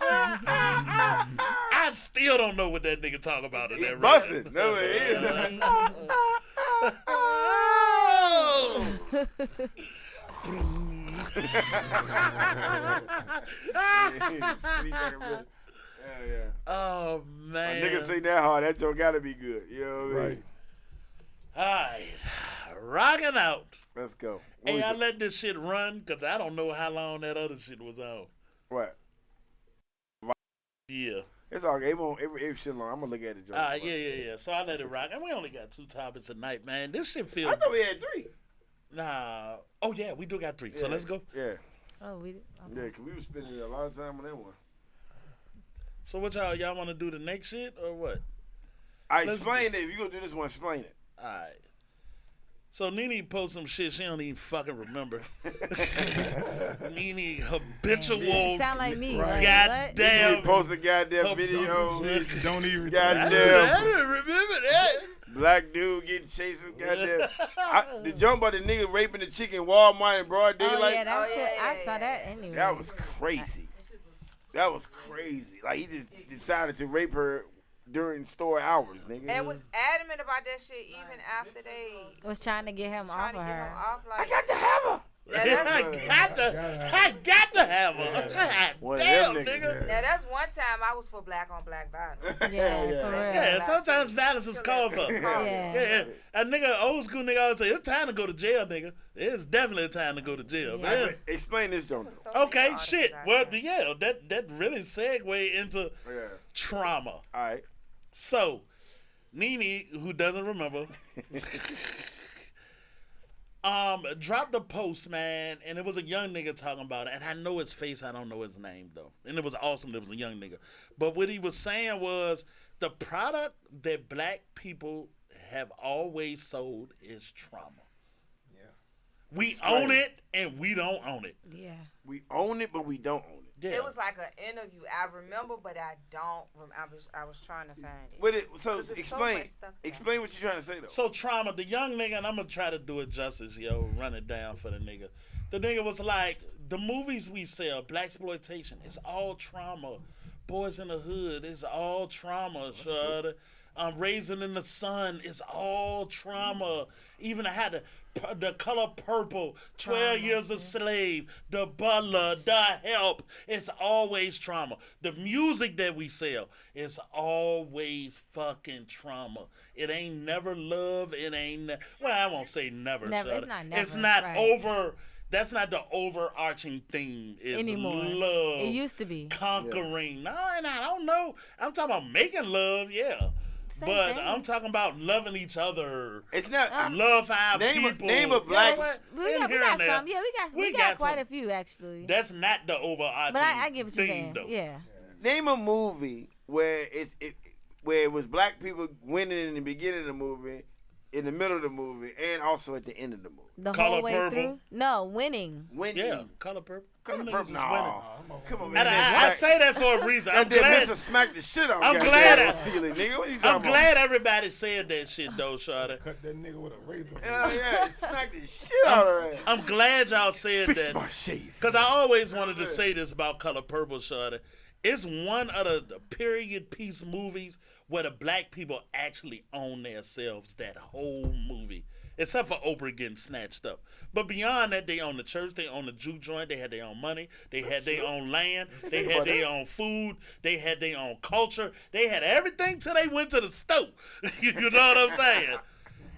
I still don't know what that nigga talk about in that record. Bussin'. No, it is. Yeah. Oh, man. A nigga sing that hard, that joke gotta be good. You know what I mean? Right. All right. Rocking out. Let's go. What Hey, we I do? let this shit run because I don't know how long that other shit was on. What? Yeah. It's all good. It shit long. I'm gonna look at it, Joe. Yeah. So I let it rock. And we only got 2 topics tonight, man. This shit I feels. thought we had 3. Nah. Oh, yeah, we do got 3. So Yeah. let's go. Yeah. Oh, we did. Okay. Yeah, because we were spending a lot of time on that one. So what y'all want to do the next shit or what? I Let's- explain it. If you gonna do this one, explain it. All right. So Nene post some shit she don't even fucking remember. Nene habitual. Sound like me. Right. Like, Goddamn. You Damn. post a goddamn Hope video. Don't even. I Goddamn. didn't remember that. Black dude getting chased with goddamn. The jump by the nigga raping the chick in Walmart in broad Oh, daylight. yeah, that Oh, shit. yeah, I yeah, saw yeah. that anyway. That was crazy. That was crazy. Like, he just decided to rape her during store hours, nigga. And was adamant about that shit even after they was trying to get him trying off to of get him her. off. I Like, got to have her. I got to have her. God One of damn, them niggas. nigga. now that's one time I was for black on black violence. Yeah, for real. Yeah, sometimes violence is called for. Yeah. Yeah. A nigga, old school nigga, always say, it's time to go to jail, nigga. It's definitely time to go to jail, Yeah. man. Explain this, Jonah. So many Okay, artists shit. out Well, there. yeah, that really segue into Yeah. trauma. All right. So, Nene, who doesn't remember, dropped a post, man, and it was a young nigga talking about it. And I know his face, I don't know his name, though. And it was awesome that it was a young nigga. But what he was saying was the product that black people have always sold is trauma. Yeah. We Explain. own it, and we don't own it. Yeah. We own it, but we don't own it. Yeah. It was like an interview. I remember, but I don't remember. I was trying to find it. But so 'Cause there's so explain. much stuff there. Explain what you're trying to say, though. So trauma, the young nigga, and I'm gonna try to do it justice, yo, run it down for the nigga. The nigga was like, the movies we sell, blaxploitation, it's all trauma. Boys in the Hood, it's all trauma. Shud. Raising in the Sun, it's all trauma. Even I had the Color Purple, 12 Years a Slave, The Butler, The Help, it's always trauma. The music that we sell is always fucking trauma. It ain't never love, it ain't, well, I won't say never. Never, Shud. it's not never, It's not right. over. That's not the overarching theme. Is Anymore. love. It used to be. Conquering. No, and I don't know. I'm talking about making love, yeah. Same but thing. I'm talking about loving each other. It's not. Love our Name a- people. name a You know black- what? We In got here and there. some. Yeah, we got quite some. a few actually. That's not the overarching But I get what you're theme, saying. though. Yeah. Name a movie where where it was black people winning in the beginning of the movie, in the middle of the movie and also at the end of the movie. The Color whole way Purple. through? No, winning. When Yeah, Color Purple. Color Them niggas Purple. is No. winning. Come on, And man. I say that for a reason. I'm That glad. Mr. smacked the shit out. I'm goddamn glad I- ceiling, nigga. What you I'm talking glad everybody said that shit though, Shawty. Cut that nigga with a razor. about? Hell yeah, smacked the shit out of her. I'm glad y'all said Fix that. my shave. Because I always wanted to say this about Color Purple, Shawty. It's one of the period piece movies where the black people actually own themselves that whole movie. Except for Oprah getting snatched up. But beyond that, they own the church, they own the juke joint, they had their own money, they had their own land, they had their own food, they had their own culture, they had everything till they went to the stove. You know what I'm saying?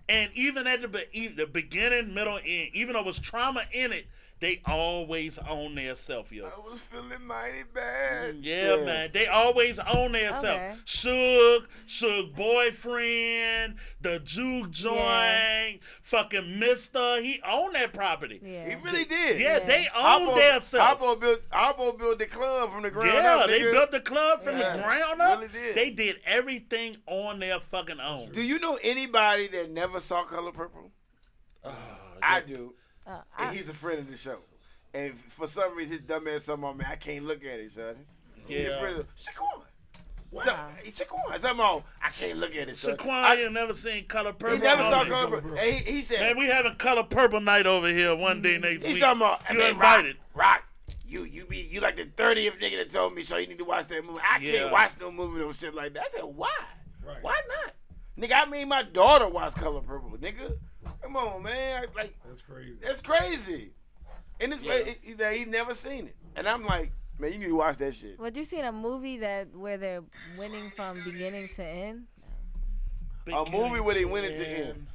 And even at the beginning, middle, end, even though it was trauma in it, they always own their self, yo. I was feeling mighty bad. Yeah, man. They always own their self. Okay. Suge boyfriend, the juke joint, fucking Mister. He owned that property. Yeah. He really did. Yeah, Yeah. they own their self. Albo built the club from the ground Yeah, up. they nigga. built the club from Yeah, the ground up. really did. They did everything on their fucking own. Do you know anybody that never saw Color Purple? I do. And he's a friend of the show. And for some reason, his dumb ass something on me. I can't look at it, son. He's a friend of Shaquan. Wow. Shaquan. Talking about, I can't look at it, son. Shaquan, you never seen Color Purple. He never saw homie. Color Purple. And he said, Man, we having Color Purple night over here one day next he's week. talking about, You man, invited. Rock, you like the 30th nigga that told me, so you need to watch that movie. I Yeah. can't watch no movie or shit like that. I said, why? Right. Why not? Nigga, I made my daughter watch Color Purple, nigga. Come on, man. Like, That's crazy. that's crazy. And this way, he's never seen it. And I'm like, man, you need to watch that shit. But you seen a movie where they're winning from beginning to end? A movie where they win it to end.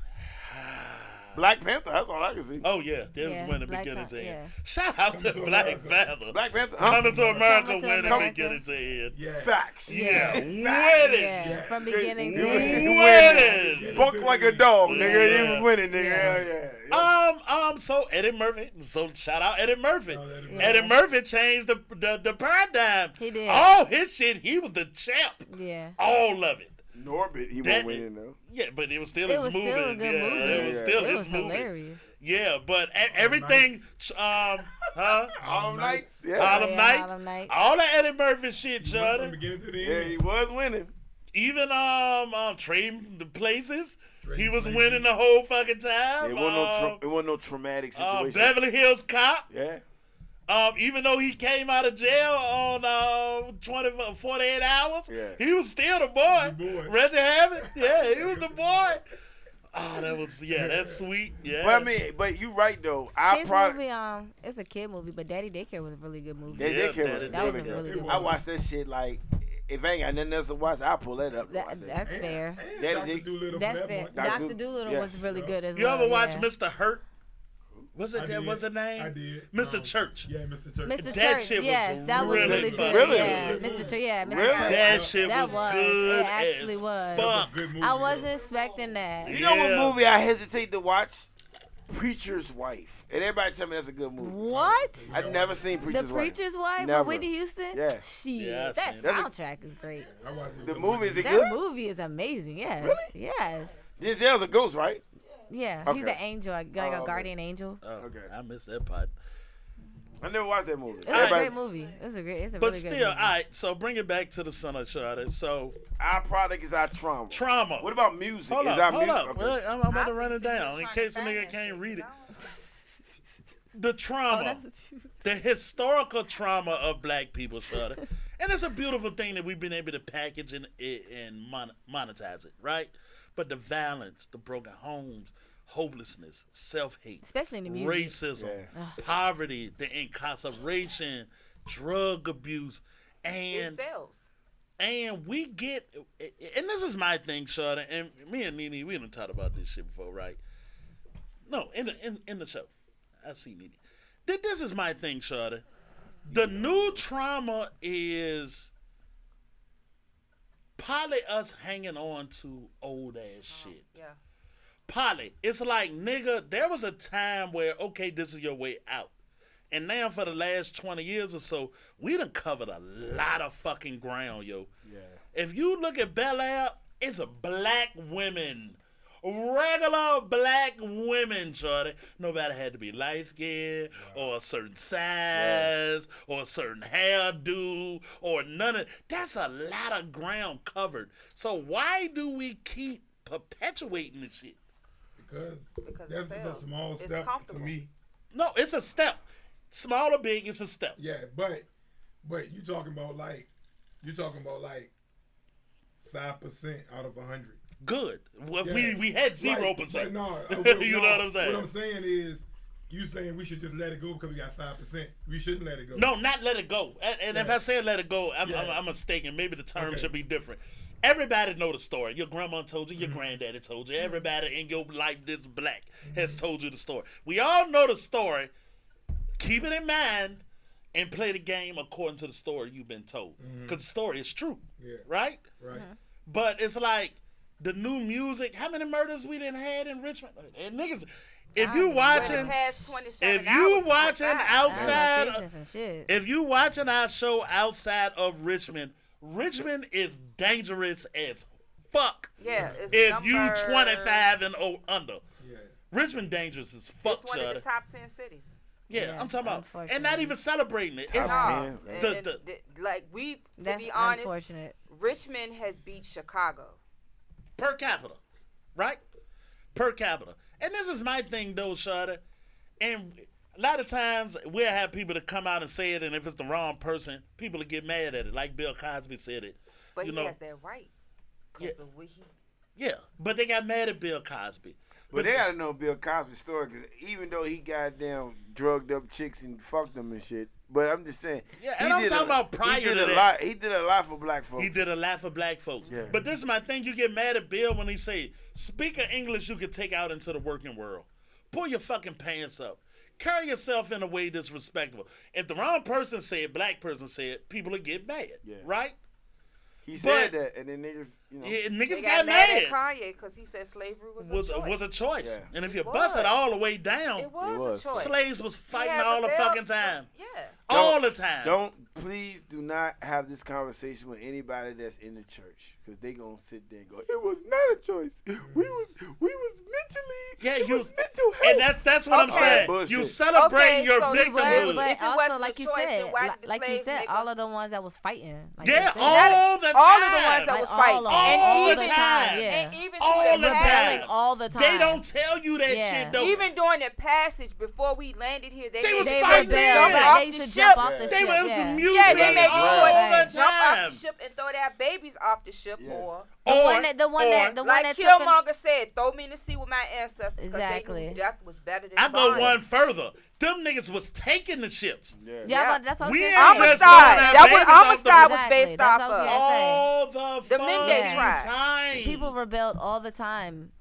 Black Panther, that's all I can see. Oh yeah, that Yeah, was when the Black beginning to Panther, end. yeah. Shout out to to Black America. Panther. Black Panther, huh? Coming to America Coming to when the America. beginning to end. Yeah. Facts. Yeah, Facts. winning. Yeah, from beginning to Winning. end. Winning. Buck like a dog, nigga. Yeah. He was winning, nigga. Yeah. Hell yeah. So Eddie Murphy. So shout out Eddie Murphy. Oh, Eddie Murphy. Eddie Murphy changed the paradigm. He did. All his shit, he was the champ. Yeah. All of it. Norbit, he That- won't win though. Yeah, but it was still It his was movie. still a good yeah, movie. It was Yeah. still It his was movie. hilarious. Yeah, but everything, All nights. Yeah. Harlem Yeah, Nights, Harlem Nights. all that Eddie Murphy shit, From Jordan. beginning to the Yeah, end. he was winning. Even Trading the Places, Trading he was Places. winning the whole fucking time. It wasn't no traumatic situation. Beverly Hills Cop. Yeah. Even though he came out of jail on 48 hours, Yeah. he was still the boy. The boy. Reggie Hammond, yeah, he was the boy. Oh, that's sweet. Yeah. But you right though. His movie, it's a kid movie, but Daddy Daycare was a really good movie. That Yeah, daycare was that was a really really good. good I movie. watched that shit like, if I ain't got nothing else to watch, I'll pull that up. and watch it. That's fair. And Daddy Dr. Dick- Doolittle That's for that fair. point. Dr. Dr. Doolittle Yeah. was really good as you well. ever watch yeah. Mr. Hurt? What's I it? did. What's the name? I did. Mr. Church. Yeah, Mr. Church. Mr. That Church, shit was yes, that was really really fucking good. good. Yeah, Really? Mr. Church, yeah, Mr. Really? Church. That shit That was was. good. It actually as was. Fuck. Good movie. I though. wasn't expecting that. You know what Yeah. movie I hesitate to watch? Preacher's Wife. And everybody tell me that's a good movie. What? I've never seen The Preacher's Wife. Preacher's Wife Never. with Whitney Houston? Yeah. Shit, Yeah, I that seen it. soundtrack is great. I watched it The with movie, is it That good? movie is amazing. Yes. Really? Yes. Denzel's a ghost, right? Yeah. He's Okay. an angel, like Oh, a okay. guardian angel. Oh, Okay. I missed that part. I never watched that movie. It's a Everybody- great movie. It's a But really still, good all movie. right. So bring it back to the center, Charlotte. So Our product is our trauma. trauma. What about music? Hold is up, our hold music? up. Okay. Well, I'm about to run it Obviously, down you're in trying case to a bang nigga that can't shit read it. down. The trauma. Oh, that's what you- The historical trauma of black people, Shudder. And it's a beautiful thing that we've been able to package and monetize it, right? But the violence, the broken homes, hopelessness, self-hate, Especially in the music. racism, poverty, the incarceration, drug abuse, It and sells. we get, and this is my thing, Shudder, and me and Nene, we done talked about this shit before, right? No, in the show. I see Nene. This is my thing, Shudder. The new trauma is probably us hanging on to old ass shit. Yeah. Probably. It's like, nigga, there was a time where, okay, this is your way out. And now for the last 20 years or so, we done covered a lot of fucking ground, yo. Yeah. If you look at Bel Air, it's a black women regular black women, shorty. Nobody had to be light skinned or a certain size or a certain hairdo or none of that's a lot of ground covered. So why do we keep perpetuating this shit? Because it that's just a sells. small It's step to comfortable. me. No, it's a step. Small or big, it's a step. Yeah, but you talking about like 5% out of 100. Good. Well, Yeah. we had 0%. But no, You know what I'm saying? What I'm saying is, you saying we should just let it go because we got 5%. We shouldn't let it go. No, not let it go. And if Yeah. I say let it go, I'm Yeah. mistaken. Maybe the term Okay. should be different. Everybody know the story. Your grandma told you. Your granddaddy told you. Everybody in your life that's black has told you the story. We all know the story. Keep it in mind and play the game according to the story you've been told. Because the story is true. Yeah. Right? Right. But it's like the new music. How many murders we didn't had in Richmond? And niggas, if you For the watching, past 27 if you hours, watching my God. outside, I was some shit. if you watching our show outside of Richmond, Richmond is dangerous as fuck. Yeah, it's If you number- 25 and under, Yeah. Richmond dangerous as fuck, It's one of shawty. the top 10 cities. Yeah, I'm talking about, and not Unfortunately. even celebrating it. It's Top No, 10, and- the- and the- like we, to That's be honest, unfortunate. Richmond has beat Chicago. per capita, right? Per capita. And this is my thing, though, Shawty. And a lot of times we'll have people to come out and say it, and if it's the wrong person, people will get mad at it, like Bill Cosby said it. But You he know, has that right because Yeah. of what he. yeah, but they got mad at Bill Cosby. But they gotta know Bill Cosby's story, because even though he goddamn drugged up chicks and fucked them and shit, but I'm just saying. Yeah, he and I'm did talking about prior he did to a that. lot. He did a lot for black folks. He did a lot for black folks. Yeah. But this is my thing. You get mad at Bill when he say, speak of English you can take out into the working world. Pull your fucking pants up. Carry yourself in a way that's respectable. If the wrong person said, black person said, people will get mad. Yeah. Right? He said but- that, and then niggas, you know. Yeah, niggas They got mad mad. at Kanye because he said slavery was Was a choice. Yeah. And if you It bust it was. all the way down, It was, It was. a choice. slaves was fighting Yeah, all the rebel- fucking time. Yeah. All the time. Please do not have this conversation with anybody that's in the church, because they gonna sit there and go, it was not a choice. We was mentally. Yeah, it you- was mental health. And that's what I'm Okay. saying. Bullshit. You celebrating Okay, your so victimhood. But If it also, wasn't like a you choice, said, then why did the like you slaves said, make all them- of the ones that was fighting. Like Yeah, you said. all the time. All of the ones that Like, was all fighting. of- And all even the time, yeah. And even All during the the time. Rebelling passage, all the time. They don't tell you that Yeah. shit though. even during the passage before we landed here, They made was me They fighting rebelled. then. jump Like, off they used the to ship. jump off the They ship. were some Yeah. mutiny Yeah, they made all the choice the jump off time. the ship and throw their babies off the ship Yeah. more. The one that Like took him- Killmonger said, throw me in the sea with my ancestors because Exactly. they knew death was better than I go bondage. one further. Them niggas was taking the ships. Yeah. Yeah, but that's what We I was ain't gonna say. just Amistad. throwing our That was babies off the Amistad was Exactly. based That's off what I was of. gonna say. All the Mendez fucking tribe. time. People rebelled all the time.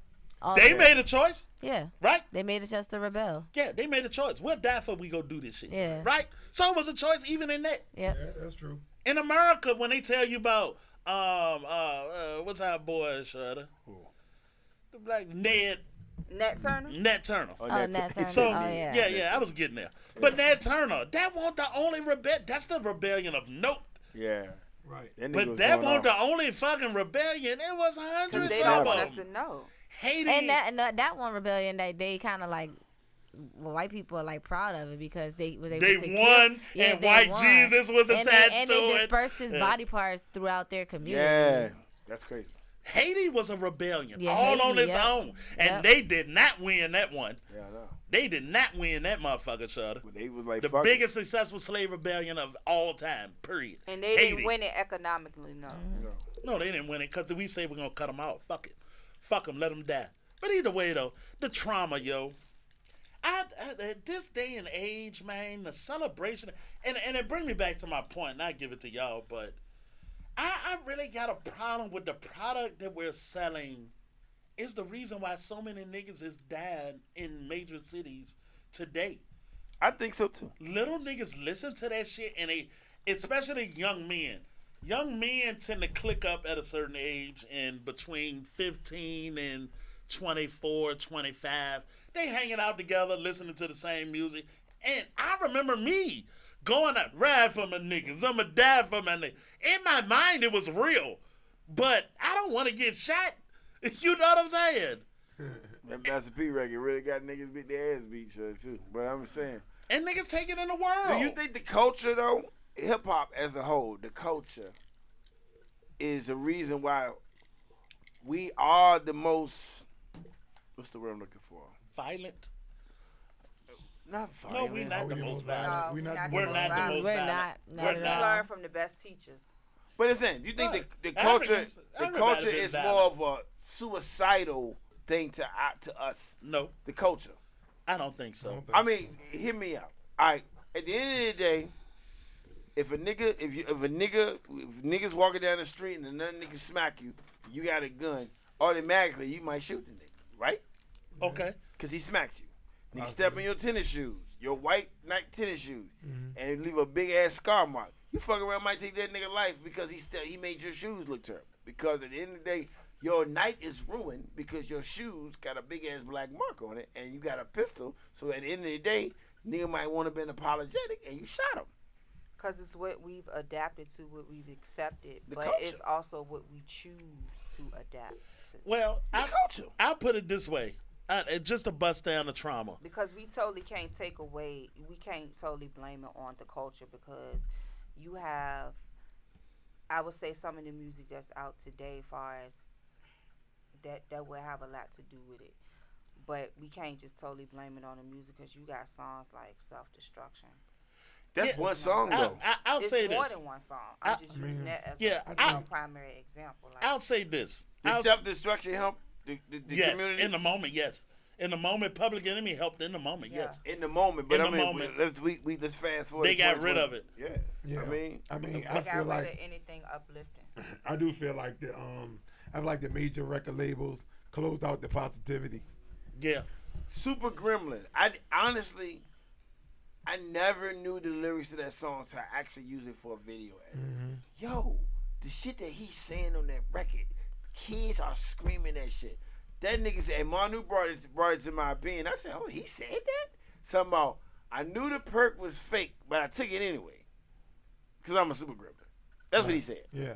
All They the- made a choice, Yeah. right? They made it just to rebel. Yeah, they made a choice. We'll die for we go do this shit. Yeah. Right? So it was a choice even in that. Yep. Yeah, that's true. In America, when they tell you about what's our boy, Shudder? The black Ned Nat Turner? Turner. On Oh, that Nat t- Turner. So Oh, yeah. yeah, I was getting there. But Ned Turner, that wasn't the only rebellion. That's the rebellion of note. Yeah. Right. That nigga But was that going wasn't off. the only fucking rebellion. It was hundreds They of don't want us them. to know. Haiti. And that one rebellion that they kind of like, well, white people are like proud of it because they was able They to won, kill. and they white won. Jesus was And attached they to it. dispersed his Yeah. body parts throughout their community. Yeah. That's crazy. Haiti was a rebellion, Yeah, all on Haiti, its yep. own. And Yep. they did not win that one. Yeah, I know. They did not win that motherfucker, Shudder. But they was like, The fuck biggest successful slave rebellion of all time, period. And they Haiti. didn't win it economically, no. it. You know. No, they didn't win it because we say we're going to cut them out. Fuck it. Fuck them, let them die. But either way, though, the trauma, yo. At this day and age, man, the celebration, and it bring me back to my point, and I give it to y'all, but I really got a problem with the product that we're selling is the reason why so many niggas is dying in major cities today. I think so too. Little niggas listen to that shit, and they, especially young men. Young men tend to click up at a certain age, and between 15 and 24, 25, they hanging out together, listening to the same music. And I remember me going out, ride for my niggas, I'ma die for my niggas. In my mind, it was real, but I don't want to get shot. You know what I'm saying? That Master P record really got niggas beat their ass beat too. But I'm saying. And niggas take it in the world. Do you think the culture though, hip hop as a whole, the culture is a reason why we are the most, what's the word I'm looking for? Violent? Not No, violent. we're not the most violent. No, We not We're not the most We're violent. not We're at We not. learn from the best teachers. But I'm saying, do you think Right. the culture Africans- the everybody culture been is violent. more of a suicidal thing to us? No, The culture. I don't think so. I mean, hear me out. All right. At the end of the day, if niggas walking down the street and another nigga smack you, you got a gun, automatically you might shoot the nigga, right? Okay. Because he smacked you. And he step in your tennis shoes, your white Nike tennis shoes, and leave a big ass scar mark. You fuck around might take that nigga life because he made your shoes look terrible. Because at the end of the day, your night is ruined because your shoes got a big ass black mark on it and you got a pistol. So at the end of the day, nigga might want to been apologetic and you shot him. Because it's what we've adapted to, what we've accepted. The but culture. it's also what we choose to adapt to. Well, culture. I'll put it this way. Just to bust down the trauma. Because we totally can't we can't totally blame it on the culture because you have, I would say some of the music that's out today far as that will have a lot to do with it. But we can't just totally blame it on the music because you got songs like Self-Destruction. That's Yeah. one song though. I'll It's say more this. than one song. I'm just using that as a primary example. Like, I'll say this. Did self-destruction help the Yes, community? in the moment, yes. In the moment, Public Enemy helped in the moment, Yeah. yes. In the moment, but In I the mean, moment. let's fast forward. They to got rid 2020. of it. Yeah. Yeah. I mean, I they feel got rid like of anything uplifting. I do feel like the major record labels closed out the positivity. Yeah. Super Gremlin. I honestly, I never knew the lyrics to that song until I actually used it for a video. Yo, the shit that he's saying on that record, kids are screaming that shit. That nigga said, and Manu brought it to my opinion. I said, oh, he said that? Something about, I knew the perk was fake, but I took it anyway. Because I'm a super gremlin. That's what he said. Yeah.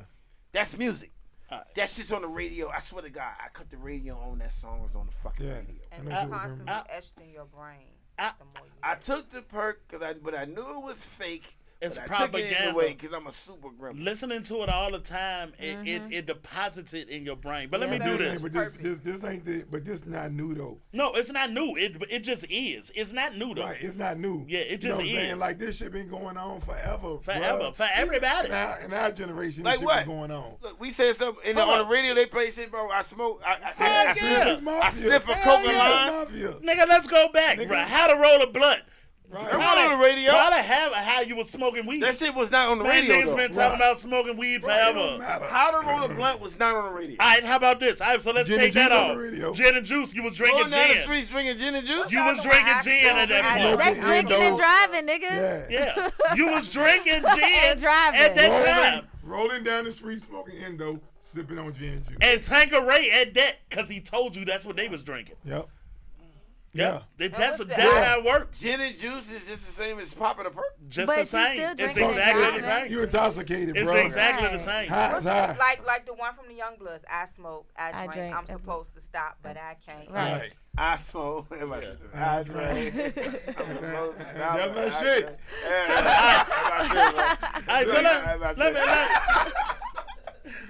That's music. Alright. That shit's on the radio. I swear to God, I cut the radio on. That song was on the fucking Yeah. radio. And that's it's what we're constantly doing. etched in your brain. I- The more you I hear it. took the perk, but I knew it was fake. It's but I took it propaganda. anyway because I'm a super gremlin. Listening to it all the time, it deposits it in your brain. But let Yeah, me do that's this. But this ain't the. But this not new though. No, it's not new. It just is. It's not new though. Right, it's not new. Yeah, it You know just what I'm saying? is. Like this shit been going on forever. Forever. bruh. For everybody. In our generation, Like this shit what? been going on. Look, we said something Hold on up. the radio. They play shit, bro. I smoke. I yeah. This is mafia. I sniff a Hell coca yeah. line. Mafia. Nigga, let's go back, Nigga. bro. How to roll a blunt. Right. It wasn't on the radio. Probably have how you was smoking weed. That shit was not on the Man, radio niggas though. been talking Right. about smoking weed Right, it forever. don't matter. How to roll a blunt was not on the radio. All right, how about this? All right, so let's Gin take and that juice on off. the radio. Gin and juice. You was drinking Going down the gin. streets drinking gin and juice. You was drinking gin at that Smoking point. That's gin, drinking and though. driving, nigga. Yeah. Yeah, you was drinking gin And driving. at that time. Rolling down the street, smoking endo, sipping on gin and juice. And Tanqueray at that, because he told you that's what they was drinking. Yep. Yep. Yeah. That's what's that's that? how it works. Gin and juice is just the same as popping a perk. Just But the you same. still It's drinking and exactly the driving. same. You intoxicated, It's bro. exactly the Right. same. High is high. Like the one from the Youngbloods. I smoke, I drink. I'm supposed to stop, but I can't. Right. Right. I smoke. I drink. That's my shit. All right, so let me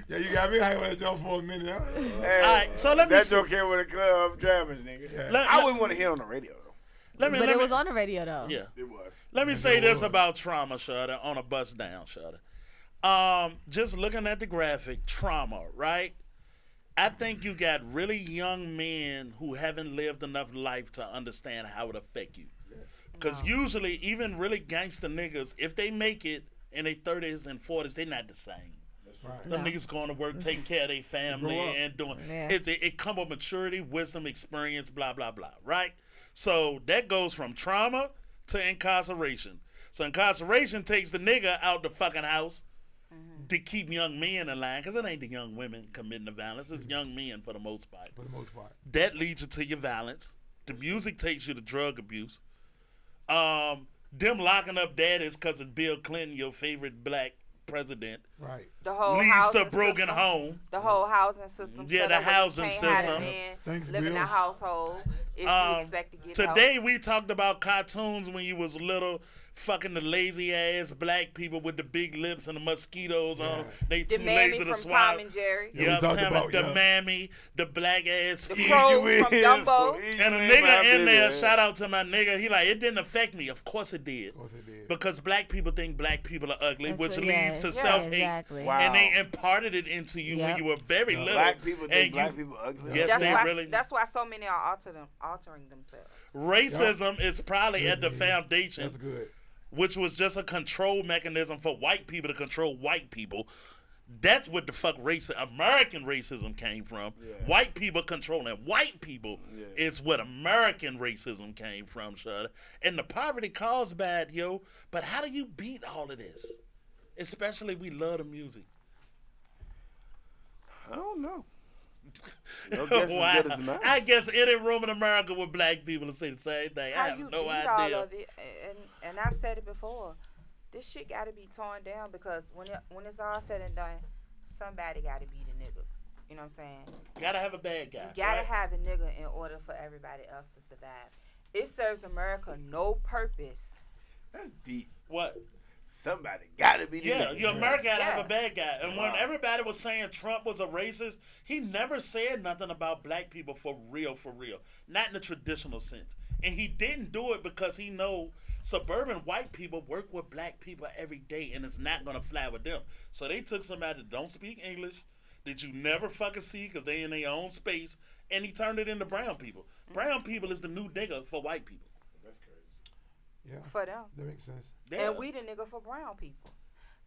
Yeah, you got me high on that joint for a minute. Huh? all right, so let me That's okay with a club jammers, nigga. let- I wouldn't want to hear on the radio though. let me But let it me- was on the radio though. yeah. It was. Let me say this about Trauma, Shudder, on a bus down, Shudder. Just looking at the graphic, Trauma, right? I think you got really young men who haven't lived enough life to understand how it affect you. Because usually, even really gangster niggas, if they make it in their 30s and 40s, they're not the same. Right. Them niggas going to work, taking care of their family, Grow up. and doing Yeah. it come with maturity, wisdom, experience, blah blah blah. Right? So that goes from trauma to incarceration. So incarceration takes the nigga out the fucking house to keep young men in line, because it ain't the young women committing the violence; it's young men for the most part. For the most part. That leads you to your violence. The music takes you to drug abuse. Them locking up daddies because of Bill Clinton, your favorite black president Right. The whole leads to housing broken system, home. The whole housing system. Yeah, set the up where you housing can't have system. a man Thanks, live in Bill. a household if you expect to get Today help. we talked about cartoons when you was little, fucking the lazy ass black people with the big lips and the mosquitoes on. They The too mammy lazy to from swallow. Tom and Jerry. Yeah, we Yeah, talked the about, mammy, the black ass The pig. crows from Dumbo. And a nigga in there, shout out to my nigga. He like, it didn't affect me. Of course it did. Because black people think black people are ugly, That's which what- leads to yes, self-hate. exactly. Wow. And they imparted it into you when Yep. you were very little. Black people think and black you- people ugly. Yes, That's they why. really. That's why so many are altering themselves. Racism is probably at the Yeah. foundation, That's good. which was just a control mechanism for white people to control white people. That's what the fuck American racism came from. White people controlling white people is what American racism came from, Shudder. And the poverty caused bad, yo. But how do you beat all of this? Especially we love the music. I don't know. No guess Wow. as good as mine. I guess any room in America with black people will say the same thing. I How have you no beat idea. all of it, and I've said it before. This shit got to be torn down because when it's all said and done, somebody got to be the nigga. You know what I'm saying? Gotta have a bad guy. You gotta right? have the nigga in order for everybody else to survive. It serves America no purpose. That's deep. What? Somebody gotta be the Yeah, nigga. you America gotta have Yeah. a bad guy. And when everybody was saying Trump was a racist, he never said nothing about black people for real, not in the traditional sense. And he didn't do it because he know suburban white people work with black people every day, and it's not gonna fly with them. So they took somebody that don't speak English, that you never fucking see because they in their own space, and he turned it into brown people. Brown people is the new nigga for white people. Yeah. For them. That makes sense. Yeah. And we the nigga for brown people.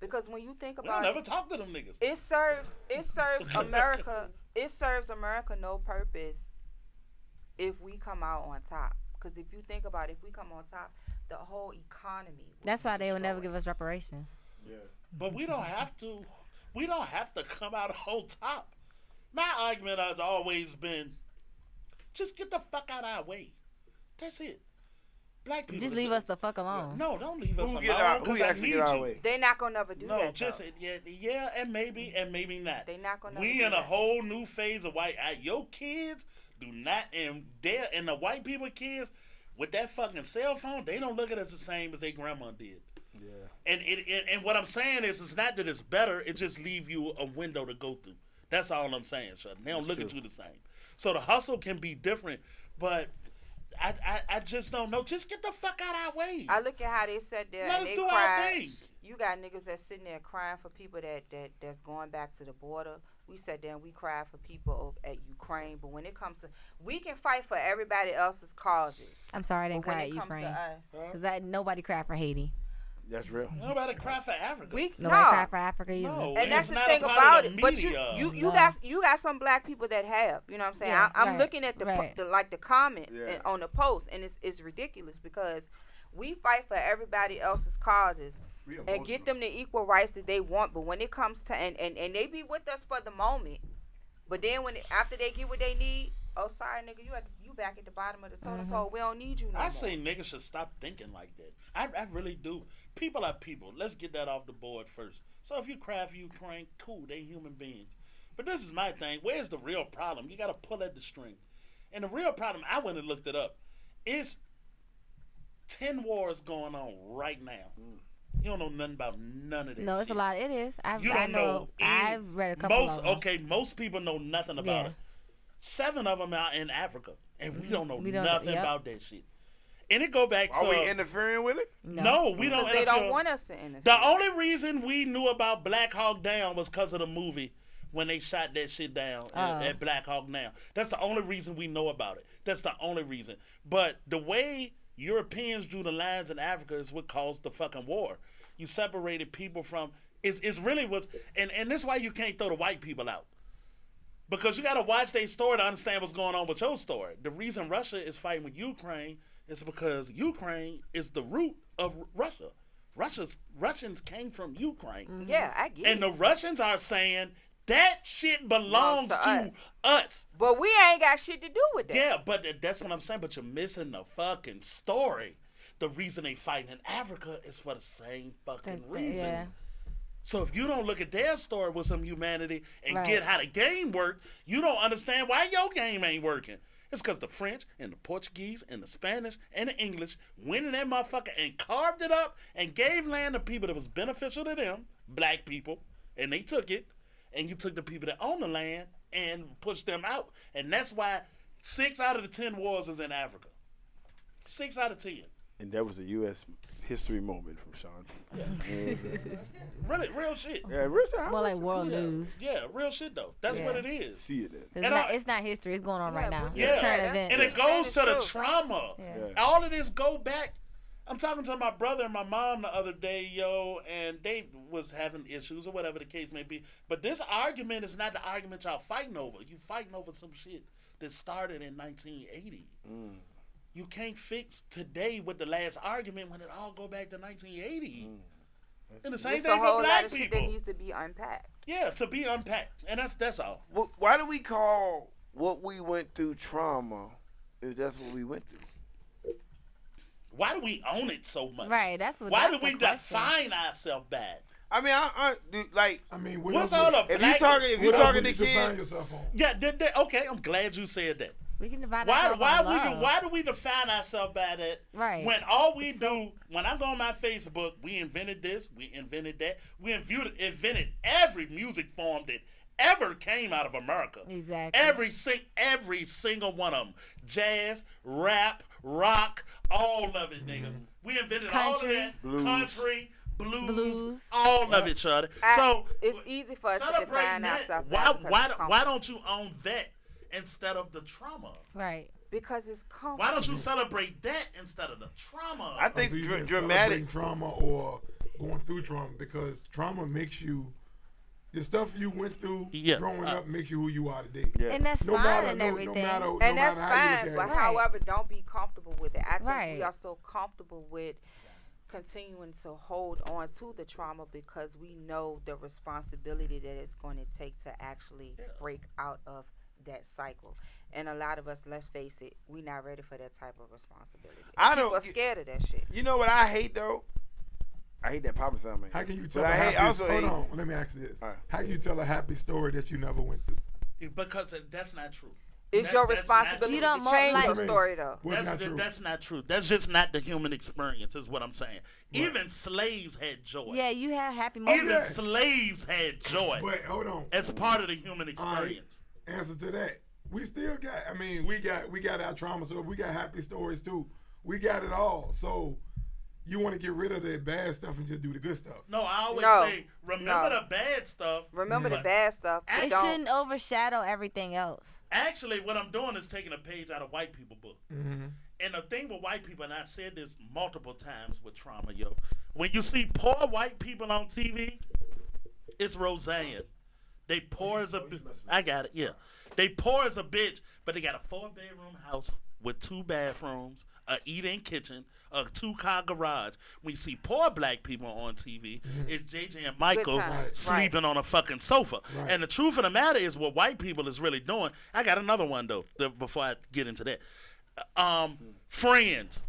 Because when you think we don't about never talk to them niggas. it serves America no purpose if we come out on top. Because if you think about it, if we come on top, the whole economy will That's be why they will never destroyed. give us reparations. But we don't have to. We don't have to come out on top. My argument has always been, just get the fuck out of our way. That's it. Black people. Just leave us the fuck alone. No, don't leave us Who alone. who 'Cause I actually need get our you. way? They not gonna never do No, that. just though. yeah, and maybe not. They not gonna We never in do a that. whole new phase of white. Your kids do not, and the white people kids with that fucking cell phone, they don't look at us the same as their grandma did. Yeah. And what I'm saying is, it's not that it's better. It just leave you a window to go through. That's all I'm saying, Shut. They don't look at you the same. So the hustle can be different, but I just don't know. Just get the fuck out of our way. I look at how they sat there Let and us they do our cried. thing. You got niggas that's sitting there crying for people that's going back to the border. We sat there and we cried for people at Ukraine. But when it comes to, we can fight for everybody else's causes. I'm sorry I didn't But when cry it at comes Ukraine. to us, Because nobody cried for Haiti. That's real. Nobody cry for Africa. Nobody no. cried for Africa either. No. And that's It's the not a thing part about of it. the But media. you No. got some black people that have. You know what I'm saying? Yeah, I'm right, looking at the right. the comments Yeah. on the post, and it's ridiculous because we fight for everybody else's causes and get them the equal rights that they want. But when it comes to and they be with us for the moment, but then after they get what they need, oh sorry nigga, you back at the bottom of the totem pole. We don't need you no I more. say niggas should stop thinking like that. I really do. People are people. Let's get that off the board first. So if you cry for Ukraine, cool, they human beings. But this is my thing. Where's the real problem? You got to pull at the string. And the real problem, I went and looked it up. It's 10 wars going on right now. You don't know nothing about none of that. No, it's a shit. lot. It is. You I don't know. I've read a couple of them. Okay, most people know nothing about Yeah. it. 7 of them are in Africa, and we don't know We don't- nothing yep. about that shit. And it go back to Are we interfering with it? no, we don't. Because they don't interfere. want us to interfere. The only reason we knew about Black Hawk Down was because of the movie when they shot that shit down at Black Hawk Down. That's the only reason we know about it. That's the only reason. But the way Europeans drew the lines in Africa is what caused the fucking war. You separated people from. It's really what's and this is why you can't throw the white people out. Because you got to watch their story to understand what's going on with your story. The reason Russia is fighting with Ukraine is because Ukraine is the root of Russia. Russians came from Ukraine. Yeah, I get And it. the Russians are saying that shit belongs to to us. But we ain't got shit to do with that. Yeah, but that's what I'm saying. But you're missing the fucking story. The reason they fighting in Africa is for the same fucking reason. Yeah. So if you don't look at their story with some humanity and Right. get how the game worked, you don't understand why your game ain't working. It's because the French and the Portuguese and the Spanish and the English went in that motherfucker and carved it up and gave land to people that was beneficial to them, black people, and they took it. And you took the people that own the land and pushed them out. And that's why 6 out of the 10 wars is in Africa. 6 out of 10. And that was a U.S. history moment from Sean P. Really, real shit. Yeah, Richard, More like world news. Yeah, real shit though. That's what it is. see it then. It's not history. It's going on right now. Yeah. It's current Yeah. event. And it goes to the True. trauma. Yeah. All of this go back. I'm talking to my brother and my mom the other day, yo, and they was having issues or whatever the case may be. But this argument is not the argument y'all fighting over. You fighting over some shit that started in 1980. You can't fix today with the last argument when it all go back to 1980. And the same It's a thing for whole lot black of shit that people. needs to be unpacked. Yeah, to be unpacked. And that's all. Why do we call what we went through trauma if that's what we went through? Why do we own it so much? Right, that's what. Why that's do we the question. define ourselves bad? I mean, like, I mean, what What's else all would- the if black? you talking, if you what else talking would to you define kids, yourself on? Yeah, okay. I'm glad you said that. We can divide Why ourselves on love. why do we define ourselves by that? Right. When all we do, when I go on my Facebook, we invented this, we invented that, we invented every music form that ever came out of America. Exactly. Every single one of them. Jazz, rap, rock, all of it, nigga. We invented all of Country. that. Blues. Country, blues, Blues. all of it, Shawty. So It's easy for us to celebrating define that. ourselves. Why now because it's why comfortable. don't you own that instead of the trauma? Right. Because it's comfortable. Why don't you celebrate that instead of the trauma? I think So you said dramatic. celebrating trauma or going through trauma, because trauma makes you, the stuff you went through Yeah. growing up makes you who you are today. Yeah. And that's No fine matter, and no everything. matter, no And that's matter how you fine, look but at it. Right. however, don't be comfortable with it. I think Right. we are so comfortable with continuing to hold on to the trauma because we know the responsibility that it's going to take to actually break out of that cycle. And a lot of us, let's face it, we not ready for that type of responsibility. I People don't are scared of that shit. You know what I hate though? I hate that Papa sound man. How can you tell But a I hate, happy? also Hold hate, on, let me ask you this: All right. how can you tell a happy story that you never went through? Because that's not true. It's That- your that's responsibility You don't to change like- the story, though. What's That's not true? that's not true. That's just not the human experience, is what I'm saying. Even slaves had joy. Yeah, you have happy Even moments. yeah. slaves had joy But hold on, as part of the human all right, experience. answer to that. We still got. I mean, we got our trauma, so we got happy stories too. We got it all. So you want to get rid of the bad stuff and just do the good stuff. No, I always No. say, remember No. the bad stuff. Remember the but bad stuff. But It don't. shouldn't overshadow everything else. Actually, what I'm doing is taking a page out of white people book. Mm-hmm. And the thing with white people, and I said this multiple times with trauma, yo, when you see poor white people on TV, it's Roseanne. They poor as a bitch. I got it, yeah. They poor as a bitch, but they got a 4-bedroom house with 2 bathrooms, a eat-in kitchen, a 2-car garage. When you see poor black people on TV, it's JJ and Michael times. Right. sleeping on a fucking sofa. Right. And the truth of the matter is what white people is really doing. I got another one, though, before I get into that. Friends.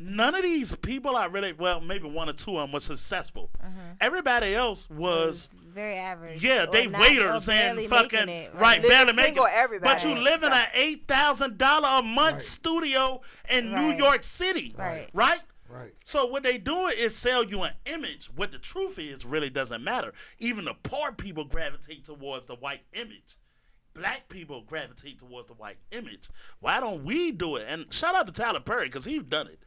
None of these people are really, well, maybe 1 or 2 of them were successful. Everybody else was, Very average. yeah, Or they not- waiters or and barely fucking, making it, right, Living barely making single, it. everybody But you ain't live in so. an $8,000 a month Right. studio in New Right. York City. Right. Right? Right. So what they do is sell you an image. What the truth is really doesn't matter. Even the poor people gravitate towards the white image. Black people gravitate towards the white image. Why don't we do it? And shout out to Tyler Perry because he's done it.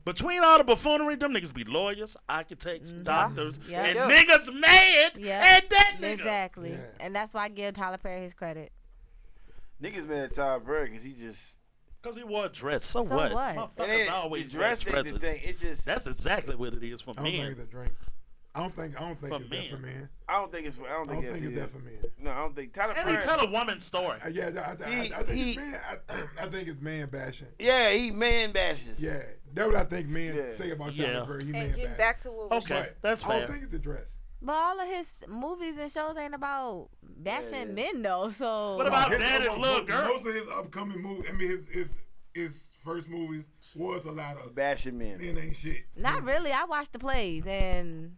Between all the buffoonery, them niggas be lawyers, architects, doctors, Yeah. and Yeah. niggas mad Yeah. at that nigga. Exactly. Yeah. And that's why I give Tyler Perry his credit. niggas mad at Tyler Perry because he just. Because he wore a dress. So So what? what? Motherfuckers And always the wear dress ain't dresses. the thing. It's just. That's exactly what it is for I don't think men. it's a drink. I don't think For it's that for men. men. I don't think it's. I don't I think, don't think it's that for men. No, I don't think Tyler And he Perry. tell a woman's story. Yeah, I think it's man. I think it's man bashing. Yeah, he man bashes. Yeah, that's what I think men Yeah. say about Yeah. Tyler Perry. He man And getting bashing. back to what we Okay, said. that's I fair. don't think it's the dress. But all of his movies and shows ain't about bashing men though. So What about His- Daddy's Little Girl? Most of his upcoming movies, I mean, his first movies was a lot of Bashing men. men ain't shit. not really. I watched the plays and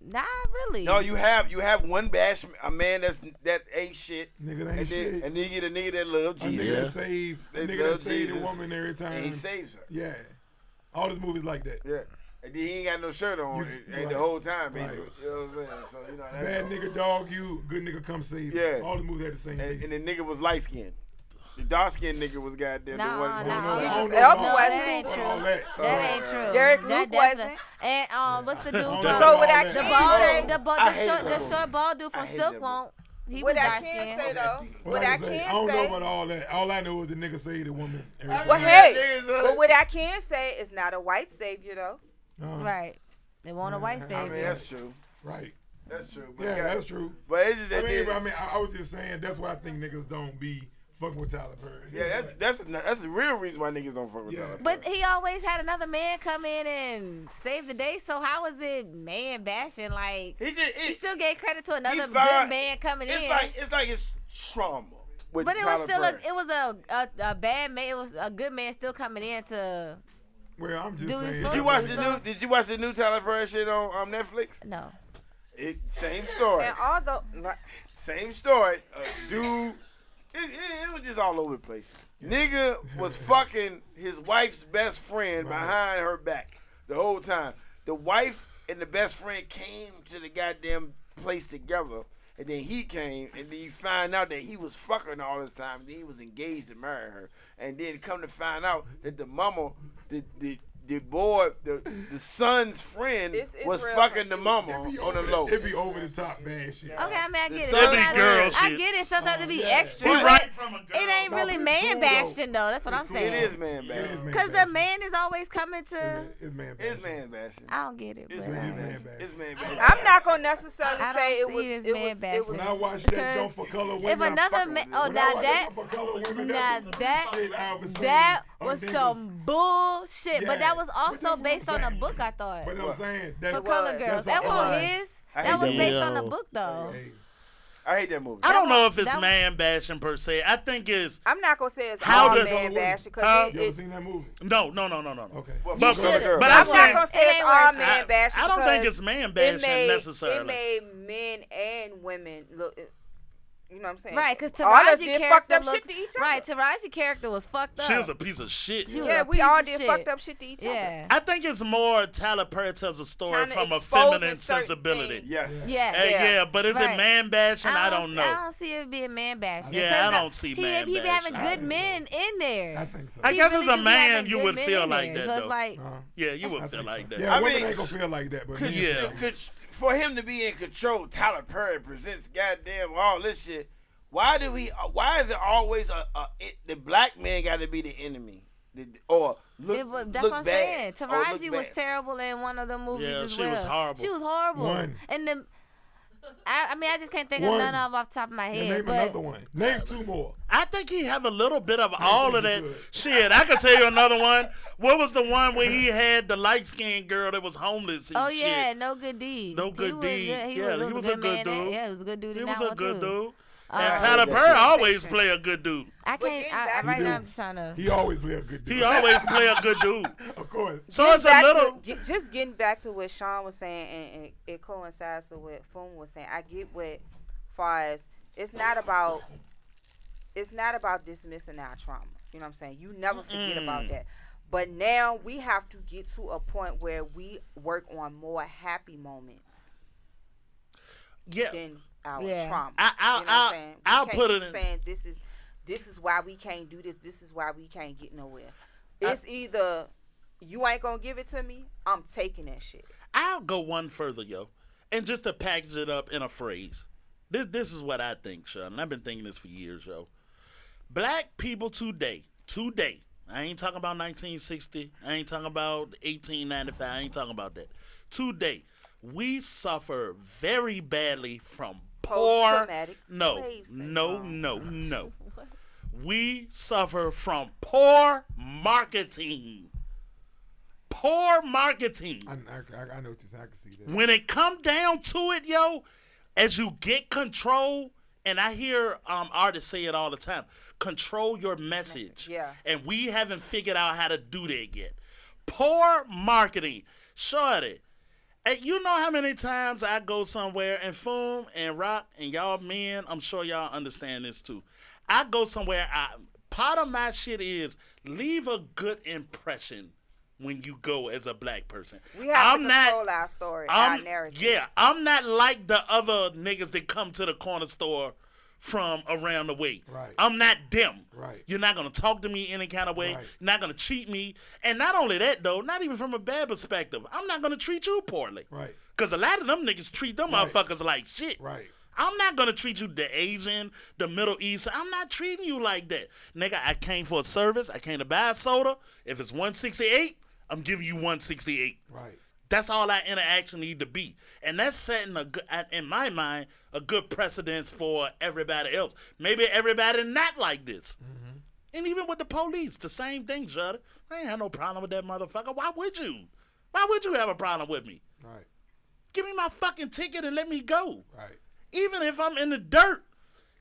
Not really. No, you have one bash a man that ain't shit. Nigga that ain't shit. And then you get a nigga that love A Jesus. nigga that save, a They nigga that love save the Jesus, woman every time. And he saves her. Yeah. All his movies like that. Yeah. And then he ain't got no shirt on Right. the whole time, basically. Right. You know what I'm saying? So, you know, that's Bad all. nigga dog you, good nigga come save Yeah. you. All the movies had the same basis. And the nigga was light skinned. The dark skinned nigga was goddamn the one. I nah. don't know Elvis about No, all that ain't all true. that. That ain't true. Derek That Luke definitely- wasn't. And what's the dude So from what I the can bald, say- the short bald dude I from hate Silk that won't. He What was I dark can skinned. say though, Well, what like I I say, I can don't know say, about all that. All I know is the nigga save the woman every time. well, hey, but what I can say is not a white savior though. Right. They want a white I savior. mean, that's true. Right. That's true. But Yeah, that's true. But it's just I that mean, I was just saying that's why I think niggas don't be fucking with Tyler Perry. yeah, that's the real reason why niggas don't fuck with Yeah. Tyler. But he always had another man come in and save the day. So how is it man bashing? Like he still gave credit to another good man coming in. It's like it's trauma. With But it Tyler was still Perry. it was a bad man. It was a good man still coming in to. Well, I'm just Do we saying. supposed Did you watch the new Tyler Perry shit on Netflix? No. Same story. And although Same story. Dude, it was just all over the place. Nigga was fucking his wife's best friend behind her back the whole time. The wife and the best friend came to the goddamn place together, and then he came, and then you find out that he was fucking all this time. Then he was engaged to marry her, and then come to find out that the mama, the boy, the son's friend It's was real fucking the confusing. mama It be on the over low. It be over the top bad shit. Okay, I mean I get it. That be Sometimes- girl I shit. get it. Sometimes it be yeah. extra. He but right from a girl. It ain't No, really it's man cool, bashing though. That's what I'm It's cool. It saying. is man It bad. is man Because the bashing. man is always coming to. It's man It's bashing. man bashing. I don't get it. It's But, man man bashing. bashing. It's man bashing. I'm not gonna necessarily I say don't it was see it as it man was it was When bashing. I watch Because that jump for color women, if I'm another fucking man, with it. oh when I now watch that. jump for color women, Now that's some that shit I was saying. that On was niggas. some bullshit, but Yeah, that was but also that's what based I'm on a saying. book. I thought But I'm saying for that's Color was. Girls. That's That all wasn't right. his. I That hate was that based movie. on a book though. Hey, I hate that movie. I don't know if that it's was- man bashing per se. I think it's I'm not gonna say it's How all the- man bashing How- because you ever seen that movie? no. Okay. Well, But- fuck Color Girl. but I'm I'm saying- not gonna say It it's ain't all worth man bashing. I don't think because it's man bashing necessarily. It made men and women look. You know what I'm saying? Right, because all us Taraji did fucked character up looked shit to each right. other. Taraji character was fucked up. She was a piece of shit. She was Yeah, a we piece all of did shit. fucked up shit to each other. Yeah. I think it's more Tyler Perry tells a story Kinda from a exposing feminine certain sensibility. things. Yes. Yeah. Hey, Yeah. yeah, but is Right. it man bashing? I don't know. I don't see it being man bashing. Yeah, 'Cause I don't see man He be having bashing. good men in there. I think so. I He guess really as a do be man, having you good would men feel in like there. that, So though. it's like, Yeah, you I would think feel so. like that. Yeah, I women mean, ain't gonna feel like that, but Could, Yeah. for him to be in control, Tyler Perry presents goddamn all this shit. Why is it always the black man got to be the enemy? Or look, that's look what I'm bad, saying. or look Taraji was bad? terrible in one of the movies Yeah, as she well. was horrible. She was horrible. One. And the, I mean, I just can't think One. of none of them off the top of my And head. name But another one. Name two more. I think he have a little bit of all of that think he could. shit. I could tell you another one. What was the one where he had the light skinned girl that was homeless? And oh shit? yeah, No Good Deed. No He Good was Deed. good. Yeah, he was a good man dude. Yeah, he was a good dude He in was that a one good too. dude. And Yeah, Tyler that's Perry a always fiction. play a good dude. I can't. getting back- Right He now, do. I'm just trying to. He always play a good dude. He always play a good dude. Of course. So it's a Back to- little. just getting back to what Sean was saying, and it coincides with what Foom was saying. I get what, far as it's not about dismissing our trauma. You know what I'm saying? You never forget about that. But now we have to get to a point where we work on more happy moments Yeah. than our Yeah. trauma. I'll- you know what I'm saying? We I'll can't put it keep in- saying this is why we can't do this. This is why we can't get nowhere. It's either you ain't gonna give it to me, I'm taking that shit. I'll go one further, yo. And just to package it up in a phrase. This is what I think, Sean. And I've been thinking this for years, yo. Black people today, I ain't talking about 1960. I ain't talking about 1895. I ain't talking about that. Today, we suffer very badly from poor. Post-traumatic No, slave no, syndrome. no, no. We suffer from poor marketing. Poor marketing. I know what you're saying. I can see that. When it come down to it, yo, as you get control, and I hear artists say it all the time, control your message. Yeah. And we haven't figured out how to do that yet. Poor marketing. Shorty, And you know how many times I go somewhere and Foom and Rock and y'all men, I'm sure y'all understand this too. I go somewhere, part of my shit is leave a good impression when you go as a black person. We have to control our story, our narrative. Yeah, I'm not like the other niggas that come to the corner store from around the way. Right. I'm not them. Right. You're not going to talk to me any kind of way. Right. You're not going to treat me. And not only that, though, not even from a bad perspective, I'm not going to treat you poorly. Right. Because a lot of them niggas treat them motherfuckers like shit. Right. I'm not going to treat you the Asian, the Middle East. I'm not treating you like that. Nigga, I came for a service. I came to buy a soda. If it's 168, I'm giving you 168. Right. That's all our interaction need to be. And that's setting, in my mind, a good precedence for everybody else. Maybe everybody not like this. Mm-hmm. And even with the police, the same thing, Judge. I ain't had no problem with that motherfucker. Why would you? Why would you have a problem with me? Right. Give me my fucking ticket and let me go. Right. Even if I'm in the dirt,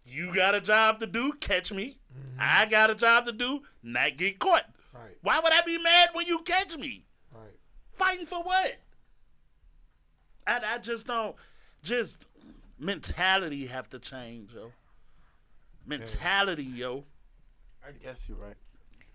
you got a job to do, catch me. Mm-hmm. I got a job to do, not get caught. Right. Why would I be mad when you catch me? Right. Fighting for what? I just don't. Just mentality have to change, yo. Mentality, yo. I guess you're right.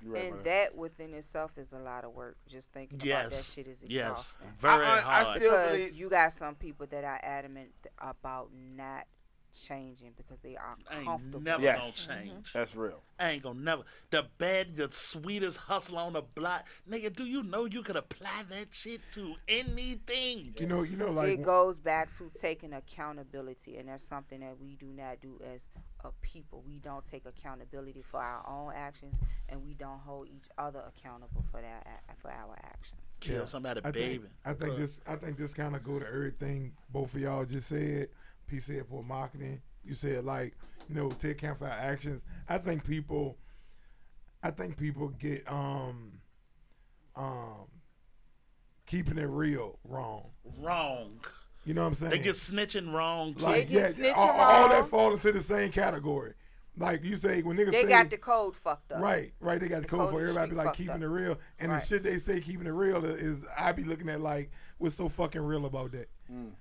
You're right, And brother. that within itself is a lot of work. Just thinking about that shit is Yes. exhausting. Very I hard. still Because believe. you got some people that are adamant about not changing because they are I ain't comfortable. never Yes. gonna change. That's real. I ain't gonna never. The sweetest hustle on the block. Nigga, do you know you could apply that shit to anything? You know, like It goes back to taking accountability, and that's something that we do not do as a people. We don't take accountability for our own actions, and we don't hold each other accountable for our actions. Kill somebody, baby. I think this kind of go to everything both of y'all just said. P said for marketing. You said take account for our actions. I think people get keeping it real wrong. Wrong. You know what I'm saying? They get snitching wrong too. like all that fall into the same category. Like you say when niggas They say, got the code fucked up. Right. They got the code for everybody. Be like fucked keeping up. it real, and Right. the shit they say keeping it real is I be looking at like what's so fucking real about that.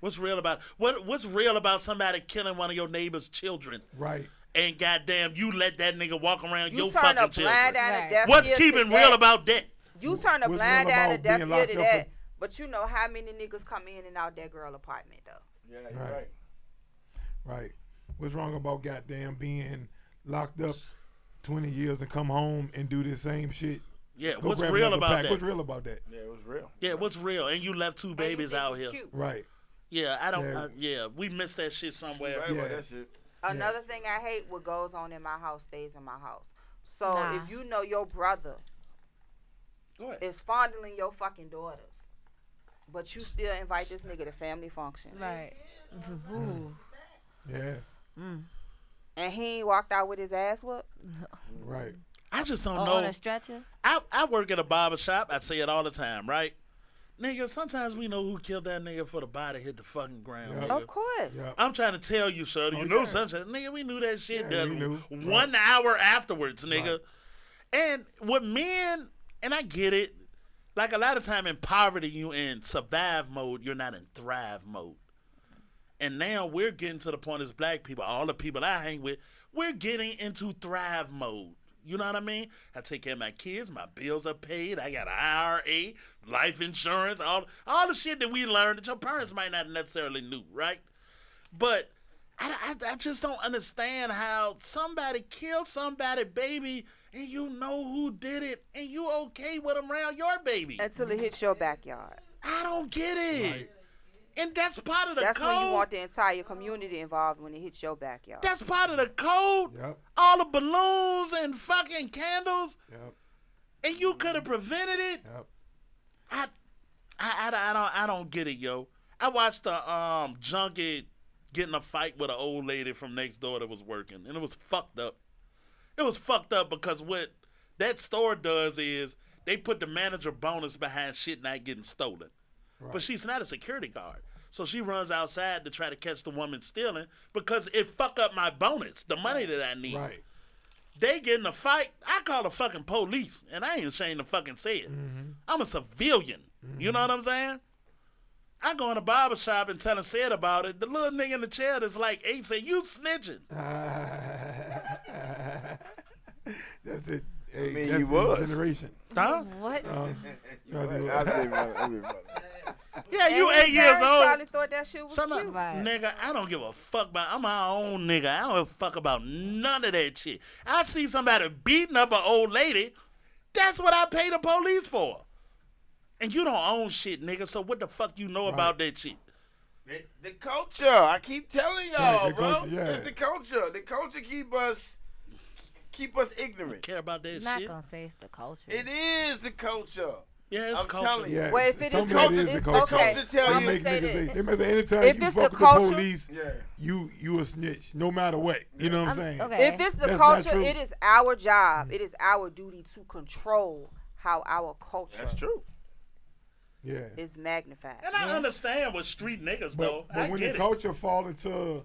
What's real about what's real about somebody killing one of your neighbor's children? Right. And goddamn, you let that nigga walk around You your turn fucking a blind children. eye and a deaf What's ear to keeping that. real about that? You turn a What's blind real eye and a about deaf being ear locked to up that. for- But you know how many niggas come in and out that girl apartment though. Yeah, you're right. Right. What's wrong about goddamn being locked up 20 years and come home and do the same shit? Yeah, Go what's grab real another about pack. that? What's real about that? Yeah, it was real. Yeah, what's real? And you left two And you babies think out it's here. cute. Right. Yeah, I don't. Yeah. Yeah, we missed that shit somewhere. Right Yeah. about that shit. Another thing I hate, what goes on in my house stays in my house. So Nah. if you know your brother Go ahead. is fondling your fucking daughters, but you still invite this nigga to family function, Right. Ooh. Yeah. and he ain't walked out with his ass whooped, Right. I just don't On know. a stretcher. I work at a barber shop. I say it all the time, right? Nigga, sometimes we know who killed that nigga for the body hit the fucking ground. Yeah. Nigga. of course. Yeah. I'm trying to tell you, sir. You Oh, know yeah. something. Nigga, we knew that shit Yeah, done we knew. 1 hour afterwards, nigga. And with men, and I get it, like a lot of time in poverty, you in survive mode, you're not in thrive mode. And now we're getting to the point as black people, all the people I hang with, we're getting into thrive mode. You know what I mean? I take care of my kids, my bills are paid, I got an IRA, life insurance, all the shit that we learned that your parents might not necessarily knew, right? But I just don't understand how somebody killed somebody, baby, and you know who did it, and you okay with them around your baby. Until it hits your backyard. I don't get it. Right. And that's part of the That's code. when you want the entire community involved when it hits your backyard. That's part of the code. Yep. All the balloons and fucking candles, Yep. and you could have prevented it. Yep. I don't get it, yo. I watched the junkie get in a fight with an old lady from next door that was working, and it was fucked up. It was fucked up because what that store does is they put the manager bonus behind shit not getting stolen. Right. But she's not a security guard. So she runs outside to try to catch the woman stealing because it fuck up my bonus, the money that I need. Right. They get in a fight, I call the fucking police, and I ain't ashamed to fucking say it. Mm-hmm. I'm a civilian. You know what I'm saying? I go in a barber shop and tell him said about it. The little nigga in the chair that's like 8 say, you snitching. That's it. Hey, I mean, that's you the was. generation. Huh? What? Yeah, you And 8 his years parents old. probably thought that shit was cute. Right. Nigga, I don't give a fuck about. I'm my own nigga. I don't give a fuck about none of that shit. I see somebody beating up an old lady. That's what I pay the police for. And you don't own shit, nigga. So what the fuck you know about that shit? The culture. I keep telling y'all, Right, the bro. culture, yeah. It's the culture. The culture keep us ignorant. Care about that Not shit? gonna say it's the culture. It is the culture. Yeah, it's I'm culture. telling you. Yeah, Well, if it some is of it is the culture. okay, Culture tell I'm you- gonna Make say niggas, this. they make anytime If you it's fuck the with the culture- police, Yeah. you a snitch, no matter what. You know what I'm saying? Okay. If it's the That's not culture, true. it is our job. It is our duty to control how our culture That's true. Yeah. is magnified. And I understand with street niggas, though. But I when get the it. culture fall into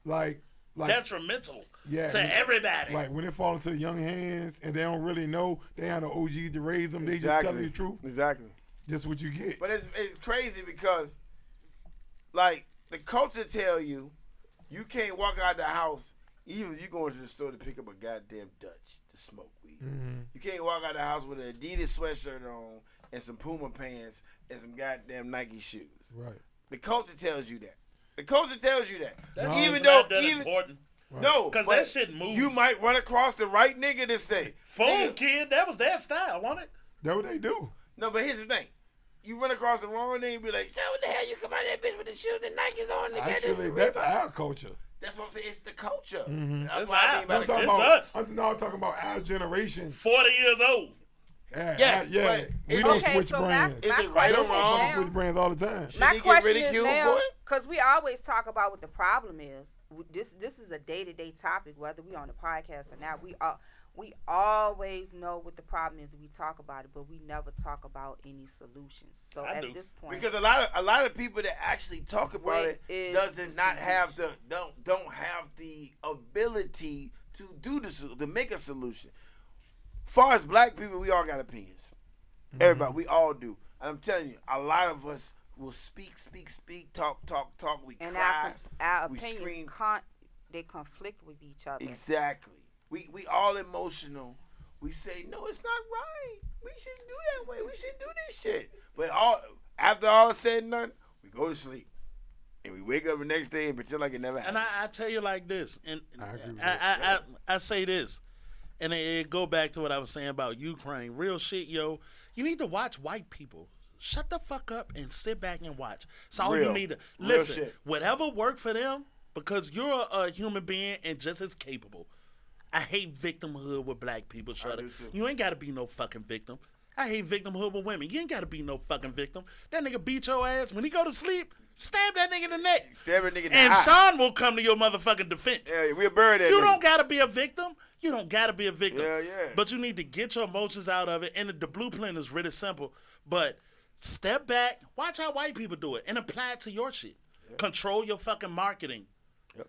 like Detrimental yeah, to everybody. like when it fall into young hands and they don't really know, they have no OGs to raise them. They just tell you the truth. Exactly. Just what you get. But it's crazy because, like, the culture tell you, you can't walk out the house, even if you going to the store to pick up a goddamn Dutch to smoke weed. You can't walk out the house with an Adidas sweatshirt on and some Puma pants and some goddamn Nike shoes. Right. The culture tells you that. The culture tells you that. That's Even not though, that even important. no, Because but that shit moves. you might run across the right nigga to say, Phone nigga, kid, that was their style, wasn't it? That's what they do. no, but here's the thing. You run across the wrong nigga and be like, "So what the hell you come out of that bitch with the shoes and Nikes on?" The Actually, goddamn that's our culture. That's what I'm saying. It's the culture. Mm-hmm. That's It's what I our- mean by I'm the talking It's culture. about. us. I'm now talking about our generation. 40 years old. Yeah, Yes, yeah. but We it's- don't Okay, switch so brands. Is my it right or question wrong? is now- Switch brands all the time. My he get question is ridiculed now, for it? because we always talk about what the problem is. This is a day-to-day topic, whether we on the podcast or not. We always know what the problem is. We talk about it, but we never talk about any solutions. So I at do. this point, Because a lot of people that actually talk about What it is doesn't the not have the don't have the ability to do to make a solution. Far as black people, we all got opinions. Everybody, we all do. And I'm telling you, a lot of us will speak, talk. We and cry. our we opinions scream. they conflict with each other. Exactly. We all emotional. We say, no, it's not right. We shouldn't do that way. We should do this shit. But after all is said and done, we go to sleep. And we wake up the next day and pretend like it never happened. And I tell you like this, and I agree with that. I say this, and it go back to what I was saying about Ukraine. Real shit, yo. You need to watch white people. Shut the fuck up and sit back and watch. That's all Real. you need to Real listen. shit. Whatever worked for them, because you're a human being and just as capable. I hate victimhood with black people. Shut do up. too. You ain't got to be no fucking victim. I hate victimhood with women. You ain't got to be no fucking victim. That nigga beat your ass. When he go to sleep, stab that nigga in the neck. Stab a nigga in the And eye. Sean will come to your motherfucking defense. Yeah, we'll bury that You nigga. don't gotta be a victim. You don't gotta be a victim. Yeah, yeah. But you need to get your emotions out of it. And the blueprint is really simple. But step back, watch how white people do it, and apply it to your shit. Control your fucking marketing. Yep.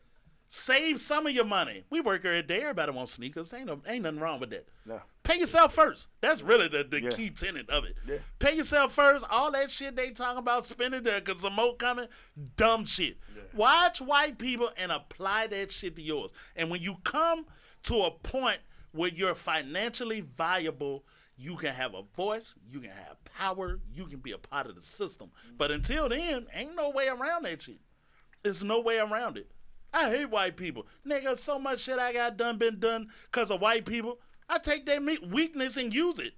Save some of your money. We work every day. Everybody wants sneakers. Ain't nothing wrong with that. No. Pay yourself first. That's really the Yeah. key tenet of it. Yeah. Pay yourself first. All that shit they talking about spending there because some more coming, dumb shit. Watch white people and apply that shit to yours. And when you come to a point where you're financially viable, you can have a voice, you can have power, you can be a part of the system. But until then, ain't no way around that shit. There's no way around it. I hate white people. Nigga, so much shit I got been done because of white people. I take their weakness and use it.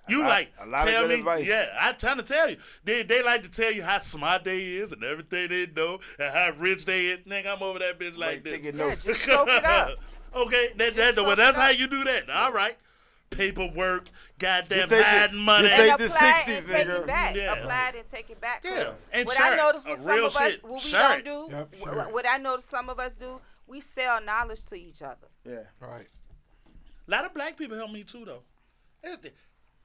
You A lot of tell good me, advice. yeah, I trying to tell you. They like to tell you how smart they is and everything they know and how rich they is. Nigga, I'm over that bitch like this. taking Yeah, notes. just soak it up. Okay, soak that's it how up. you do that. All right. Paperwork, goddamn This ain't the- hiding money. this ain't And the apply 60s, and take nigga. it back. Yeah. Apply it and take it back. 'Cause Yeah, and what share I it. noticed A with some real of us, shit. what we Share don't it. do, Yep, share it. what I noticed some of us do, we sell knowledge to each other. Yeah. Right. A lot of black people help me too, though.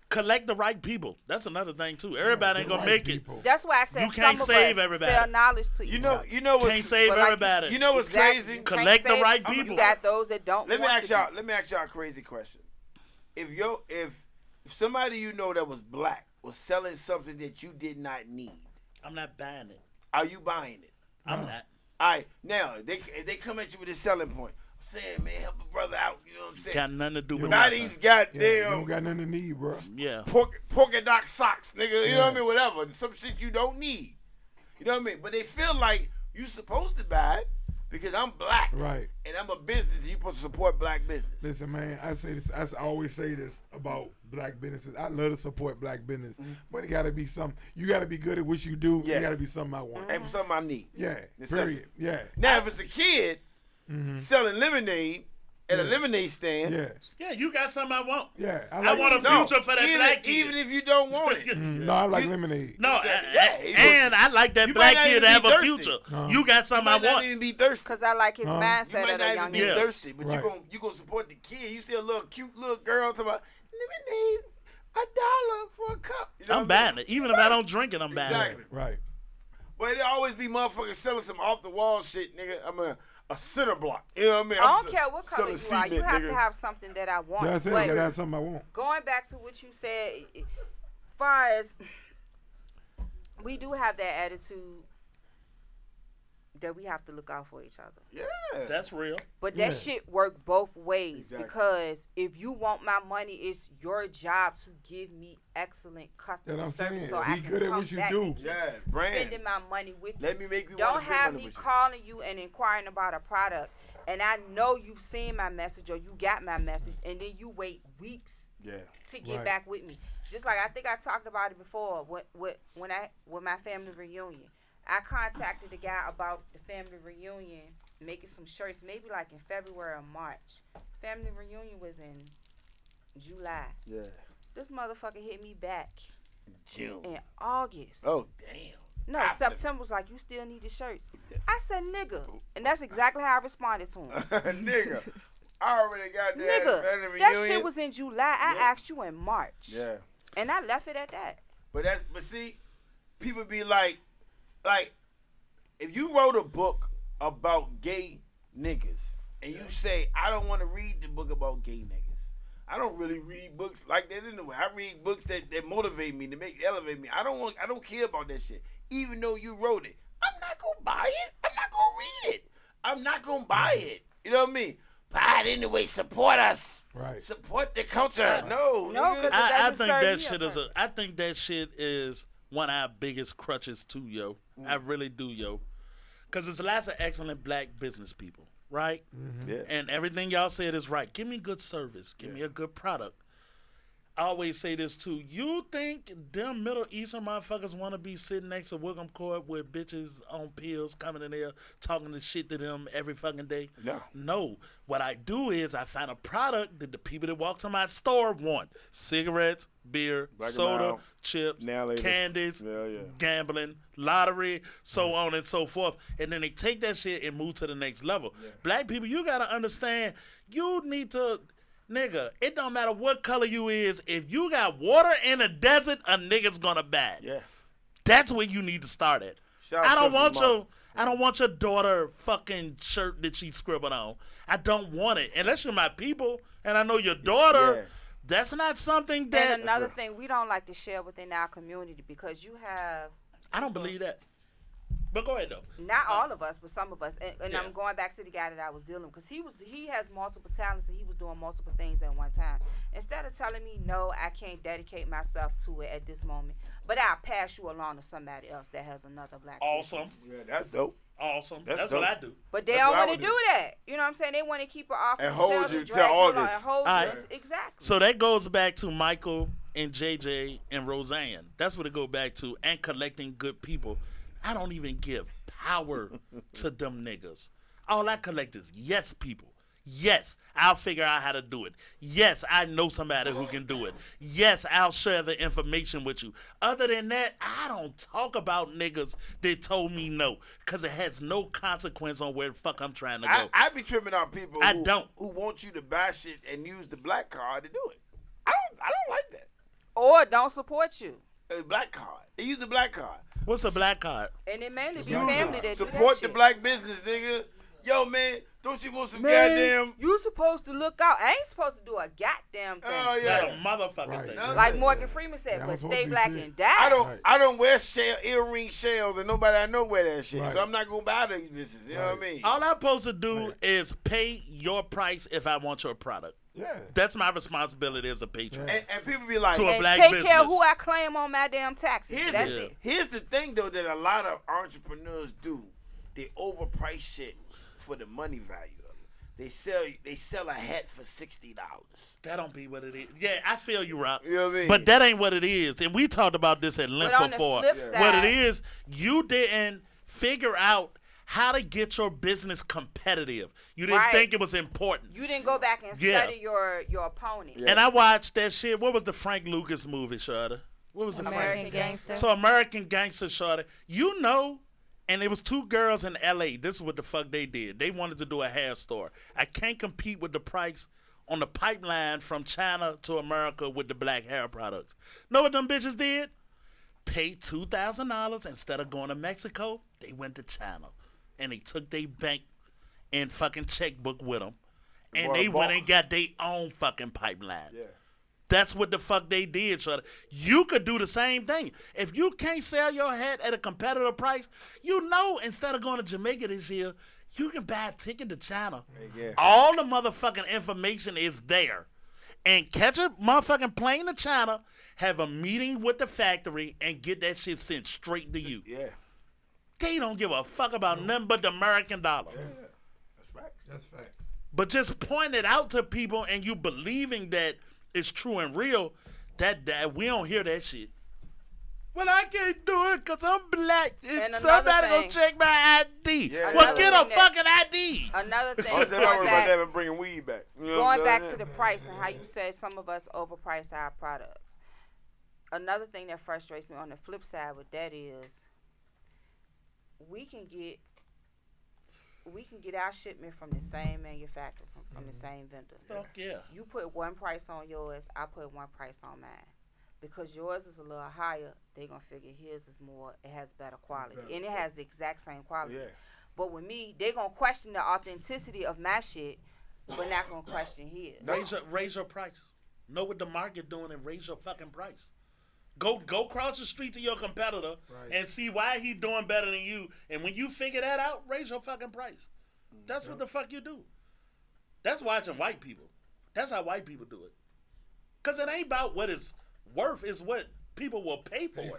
Collect the right people. That's another thing too. Everybody ain't The gonna right make it. people. That's why I said You can't some save of us everybody. sell knowledge to each other. You know what's Can't save But like you- everybody. You know what's Exactly. crazy? You can't Collect the save- right people. You got those that don't. Let me want ask to y'all. be. Let me ask y'all a crazy question. If somebody you know that was black was selling something that you did not need, I'm not buying it. Are you buying it? I'm not. All right, now if they come at you with a selling point. I'm saying, man, help a brother out. You know what I'm saying? Got nothing to do with Now nothing. these You goddamn don't got nothing to need, bro. Yeah. polka dot socks, nigga. You know what I mean? Whatever. Some shit you don't need. You know what I mean? But they feel like you supposed to buy it because I'm black. Right. And I'm a business. And you supposed to support black business. Listen, man, I say this. I always say this about black businesses. I love to support black business, but it got to be something. You got to be good at what you do. Yes. It got to be something I want. And something I need. Yeah. Necessity. Period. Yeah. Now, if it's a kid selling lemonade at a lemonade stand. Yeah. Yeah, you got something I want. Yeah. I want a future for that black kid. Even if you don't want it. No, I like lemonade. No, Yeah, and I like that you black might not kid even to have be a thirsty. future. You got something You I might not want. even be thirsty. Because I like his You mindset might at a not young even be age. Yeah. thirsty, but Right. you gonna support the kid. You see a little cute little girl talking about lemonade, $1 for a cup. You know I'm what I mean? buying it. Even if I don't drink it, I'm buying Exactly. it. Right. But there always be motherfuckers selling some off the wall shit, nigga. I'm a center block. You know what I mean? I don't care what color selling you are. You cement, have nigga. to have something that I want. Yeah, I said But I got something I want. going back to what you said, far as we do have that attitude that we have to look out for each other. Yeah. That's real. But Yeah. that shit work both ways Exactly. because if you want my money, it's your job to give me excellent customer That I'm service saying. so I Be can good at come what you back do. and keep Yeah, brand. spending my money with you. Let me make you Don't want to spend have money me with you. calling you and inquiring about a product, and I know you've seen my message or you got my message, and then you wait weeks Yeah. to get Right. back with me. Just like I think I talked about it before with my family reunion. I contacted the guy about the family reunion, making some shirts, maybe like in February or March. Family reunion was in July. Yeah. This motherfucker hit me back June. in August. Oh, damn. No, After- September was like, you still need the shirts. I said, nigga. And that's exactly how I responded to him. Nigga. I already got that Nigga, family reunion. that shit was in July. I Yeah. asked you in March. Yeah. And I left it at that. But see, people be like, if you wrote a book about gay niggas and you say, I don't want to read the book about gay niggas. I don't really read books like that anyway. I read books that motivate me, to elevate me. I don't care about that shit. Even though you wrote it. I'm not gonna buy it. I'm not gonna read it. I'm not gonna buy it. You know what I mean? Buy it anyway, support us. Right. Support the culture. No, No, nigga. 'cause I doesn't think serve that me shit up. I think that shit is one of our biggest crutches too, yo. I really do, yo. Cause there's lots of excellent black business people, right? Yeah. And everything y'all said is right. Give me good service. Give me a good product. I always say this too. You think them Middle Eastern motherfuckers want to be sitting next to Wickham Court with bitches on pills coming in there talking the shit to them every fucking day? No. No. What I do is I find a product that the people that walk to my store want. Cigarettes, beer, Black and soda, mild, chips, nail laters. candies, Yeah. gambling, lottery, so on and so forth. And then they take that shit and move to the next level. Black people, you got to understand, you need to... Nigga, it don't matter what color you is. If you got water in the desert, a nigga's gonna bat. Yeah. That's where you need to start at. Shout I out don't to want Subs' mom. your I don't want your daughter fucking shirt that she scribbled on. I don't want it. Unless you're my people and I know your daughter, Yeah. that's not something that And another thing, we don't like to share within our community because you have, I don't believe that. But go ahead though. not all of us, but some of us, and Yeah. I'm going back to the guy that I was dealing with because he has multiple talents and he was doing multiple things at one time. Instead of telling me, no, I can't dedicate myself to it at this moment, but I'll pass you along to somebody else that has another black Awesome. Yeah, that's dope. Awesome. That's That's what dope. I do. But they That's don't what I want to would do do. that. You know what I'm saying? They want to keep it off And themselves hold you and till drag you along August. and hold All you. right. Exactly. So that goes back to Michael and JJ and Roseanne. That's what it go back to. And collecting good people. I don't even give power to them niggas. All I collect is yes people. Yes, I'll figure out how to do it. Yes, I know somebody who can do it. Yes, I'll share the information with you. Other than that, I don't talk about niggas that told me no, because it has no consequence on where the fuck I'm trying to go. I be tripping out people I who, don't. who want you to buy shit and use the black card to do it. I don't like that. Or don't support you. A black card. They use the black card. What's the black card? And it mainly be Use family it. that do Support that the shit. black business, nigga. Yo, man, don't you want some Man, goddamn? You supposed to look out. I ain't supposed to do a goddamn thing. Oh Not yeah. a motherfucking thing. Like Morgan Freeman said, Yeah, but I'm stay supposed to black be and shit. die. I don't wear earring shells and nobody I know wear that shit. Right. So I'm not gonna buy these bitches. You know what I mean? All I'm supposed to do is pay your price if I want your product. Yeah. That's my responsibility as a patron. And people be like, To a And black take business. care of who I claim on my damn taxes. That's it. Here's the thing though that a lot of entrepreneurs do. They overprice shit for the money value of it. They sell a hat for $60. That don't be what it is. Yeah, I feel you, Rock. You know what I mean? But that ain't what it is. And we talked about this at But length on the before. flip What side- it is, you didn't figure out how to get your business competitive. You didn't Right. think it was important. You didn't go back and Yeah. study your opponent. And I watched that shit. What was the Frank Lucas movie, Shawty? What was the American Frank? Gangster. So American Gangster, Shawty. You know, and it was two girls in L.A. This is what the fuck they did. They wanted to do a hair store. I can't compete with the price on the pipeline from China to America with the black hair products. Know what them bitches did? Paid $2,000 instead of going to Mexico. They went to China. And they took their bank and fucking checkbook with them. And Bought a they went box. and got their own fucking pipeline. Yeah. That's what the fuck they did, Shorty. You could do the same thing. If you can't sell your hat at a competitive price, you know instead of going to Jamaica this year, you can buy a ticket to China. Yeah. All the motherfucking information is there. And catch a motherfucking plane to China, have a meeting with the factory, and get that shit sent straight to you. Yeah. They don't give a fuck about nothing but the American dollar. That's facts. But just point it out to people and you believing that it's true and real, that we don't hear that shit. Well, I can't do it because I'm black. And Somebody another go thing- check my ID. Yeah, Well, yeah. get a Another thing fucking ID. Another thing, All the time I going worry about that back, and bringing weed back. You know what going I'm back saying? to the price and how you said some of us overprice our products. Another thing that frustrates me on the flip side with that is we can get our shipment from the same manufacturer, from the same vendor. Fuck yeah. You put one price on yours, I put one price on mine. Because yours is a little higher, they gonna figure his is more, it has better quality. And it has the exact same quality. Yeah. But with me, they gonna question the authenticity of my shit, but not gonna question his. Raise your price. Know what the market doing and raise your fucking price. Go cross the street to your competitor and see why he doing better than you. And when you figure that out, raise your fucking price. That's what the fuck you do. That's watching white people. That's how white people do it. Because it ain't about what it's worth. It's what people will pay for it.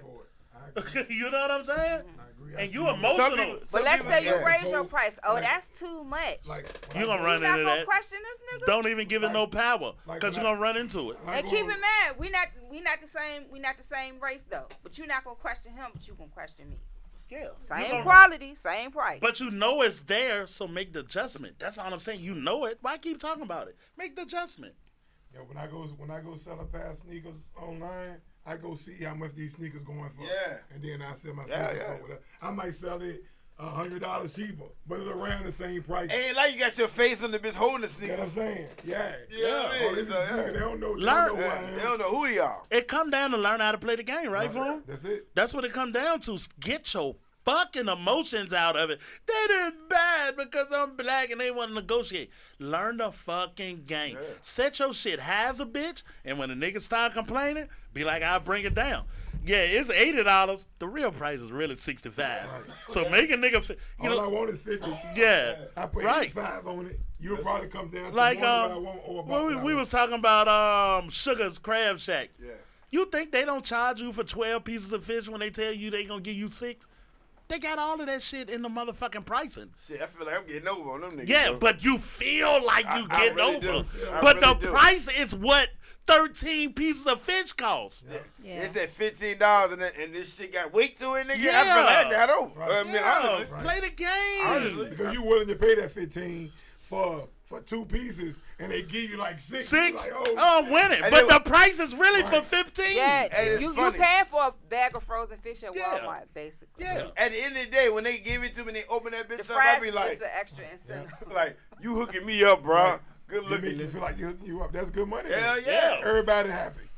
I agree. You know what I'm saying? I agree. I And see you that. emotional. But let's say you yeah. raise your price. Oh, Like- that's too much. Like, You gonna You run not into gonna that. question this nigga? Don't even give it no power. like Because you're when I- going to run into it. when I And go keep on- in mind, we not the same race though. But you not gonna question him, but you gonna question me. Yeah. You Same gonna- quality, same price. But you know it's there, so make the adjustment. That's all I'm saying. You know it. Why keep talking about it? Make the adjustment. Yo, when I go sell a pair of sneakers online, I go see how much these sneakers going for. Yeah. And then I sell my Yeah, sneakers yeah. for whatever. I might sell it $100 cheaper, but it's around the same price. Ain't like you got your face on the bitch holding the You know what I'm sneakers. saying? Yeah. Yeah, I mean, Oh, this is so, a sneaker. yeah. They don't know. They Learn- don't know who I They am. don't know who they are. It come down to learn how to play the game, right, Vaughn? That's it. That's what it come down to. Get your fucking emotions out of it. That is bad because I'm black and they want to negotiate. Learn the fucking game. Yeah. Set your shit high as a bitch, and when the niggas start complaining, be like, I'll bring it down. Yeah, it's $80. The real price is really $65. So make a nigga, you All I know, want is 50. yeah, I put right. 85 on it. You'll probably come down to Like more than what I want or about well, what I we want. was talking about Sugar's Crab Shack. Yeah. You think they don't charge you for 12 pieces of fish when they tell you they gonna give you 6? They got all of that shit in the motherfucking pricing. Shit, I feel like I'm getting over on them niggas. Yeah, bro. but you feel like you I getting really over. do. I But really the do. price is what 13 pieces of fish cost. Yeah. It's at $15 and this shit got weight to it, nigga. I feel Yeah. like I got over. Right. I mean, Yeah, honestly. play the game. Honestly. Because you willing to pay that 15 for 2 pieces, and they give you like 6. Six? You're like, Oh, win it. And But then- the price is really for Right. 15. yeah, Hey, it's you funny. paying for a bag of frozen fish at Yeah. Walmart, basically. Yeah. At the end of the day, when they give it to me and they open that The bitch up, I fries be is like, an extra incentive. like, you hooking me up, bro. Good They looking. make you feel like you up. That's good money. Hell though. yeah. Everybody happy.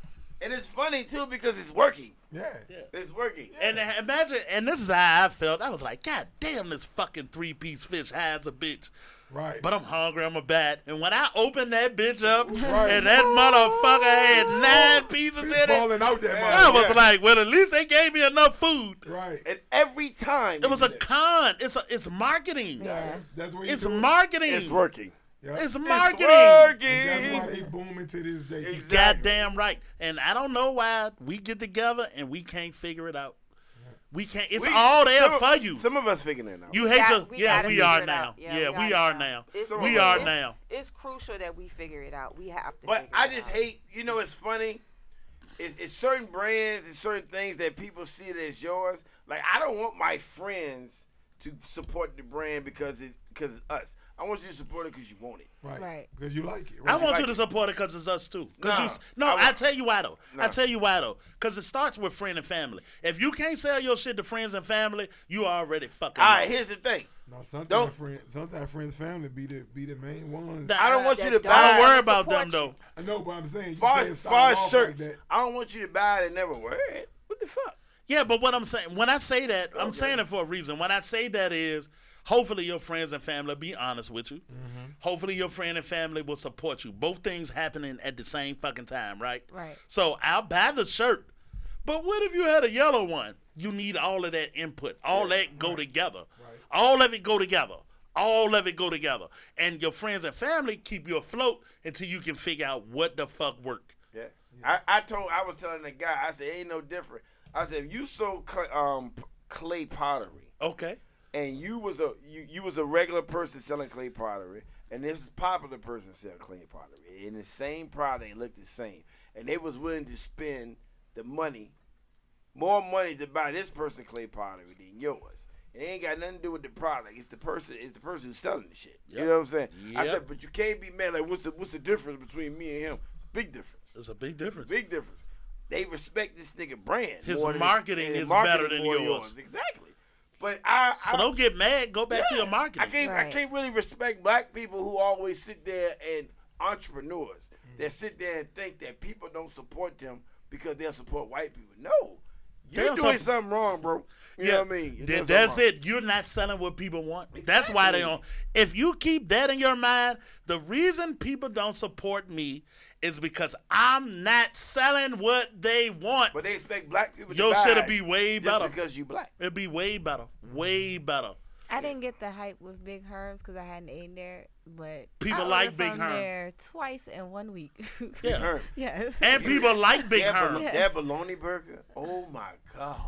And it's funny, too, because it's working. Yeah. It's working. And imagine, and this is how I felt. I was like, God damn, this fucking 3-piece fish has a bitch. Right. But I'm hungry, I'm a bat. And when I opened that bitch up, and that motherfucker had 9 pieces in it, falling out that I was like, well, at least they gave me enough food. Right. And every time it was a con. It's marketing. Yeah. That's what It's marketing. It's working. Yeah. It's marketing. It's working. And that's why he booming to this day. Exactly. Goddamn right. And I don't know why we get together and we can't figure it out. We can't. It's all there for you. Some of us figuring it out. You hate your. We Yeah, gotta we figure are it now. out. Yeah, we gotta are know. now. It's- We are it's- now. It's crucial that we figure it out. We have to. But figure I it just out. hate. You know, it's funny. It's certain brands and certain things that people see it as yours. Like I don't want my friends to support the brand because it's us. I want you to support it because you want it. Right. Because you like it. I Right? want you to support it because it's us too. Nah, I tell you why though. Nah. I tell you why though. Because it starts with friend and family. If you can't sell your shit to friends and family, you already fucking. All right, lost. here's the thing. No, Don't- sometimes friends, family be the main ones. Nah, I don't want you to That buy. I don't worry to about support them you. though. I know, but I'm saying you Far say it as started off shirts, like that. I don't want you to buy it and never wear it. What the fuck? Yeah, but what I'm saying, when I say that, I'm saying it for a reason. When I say that is, hopefully your friends and family will be honest with you. Hopefully your friend and family will support you. Both things happening at the same fucking time, right? Right. So I'll buy the shirt. But what if you had a yellow one? You need all of that input. All that go together. Right. All of it go together. All of it go together. And your friends and family keep you afloat until you can figure out what the fuck work. Yeah. I was telling the guy, I said, ain't no different. I said, if you sold clay pottery Okay. and you was a regular person selling clay pottery, and this is popular person selling clay pottery, and the same product looked the same, and they was willing to spend the money, more money to buy this person clay pottery than yours. It ain't got nothing to do with the product. It's the person who's selling the shit. Yep. You know what I'm saying? I Yep. said, but you can't be mad. Like, what's the difference between me and him? It's a big difference. There's a big difference. Big difference. They respect this nigga brand. His more than marketing his is marketing better than more yours. Exactly. But I So don't get mad. Go back to your marketing. I Right. can't really respect black people who always sit there and entrepreneurs that sit there and think that people don't support them because they'll support white people. No. You're They'll doing sup- something wrong, bro. You know what I mean? You're doing That's something wrong. it. You're not selling what people want. That's why they don't. If you keep that in your mind, the reason people don't support me is because I'm not selling what they want. But they expect black people to Your buy shit'll it be way just better. because you black. It'd be way better. Way better. I didn't get the hype with Big Herms because I hadn't eaten there, but People I like ordered Big from Herm. there twice in 1 week. Yeah. Herm. Yes. And people like Big Herm. That bologna burger. Oh my God.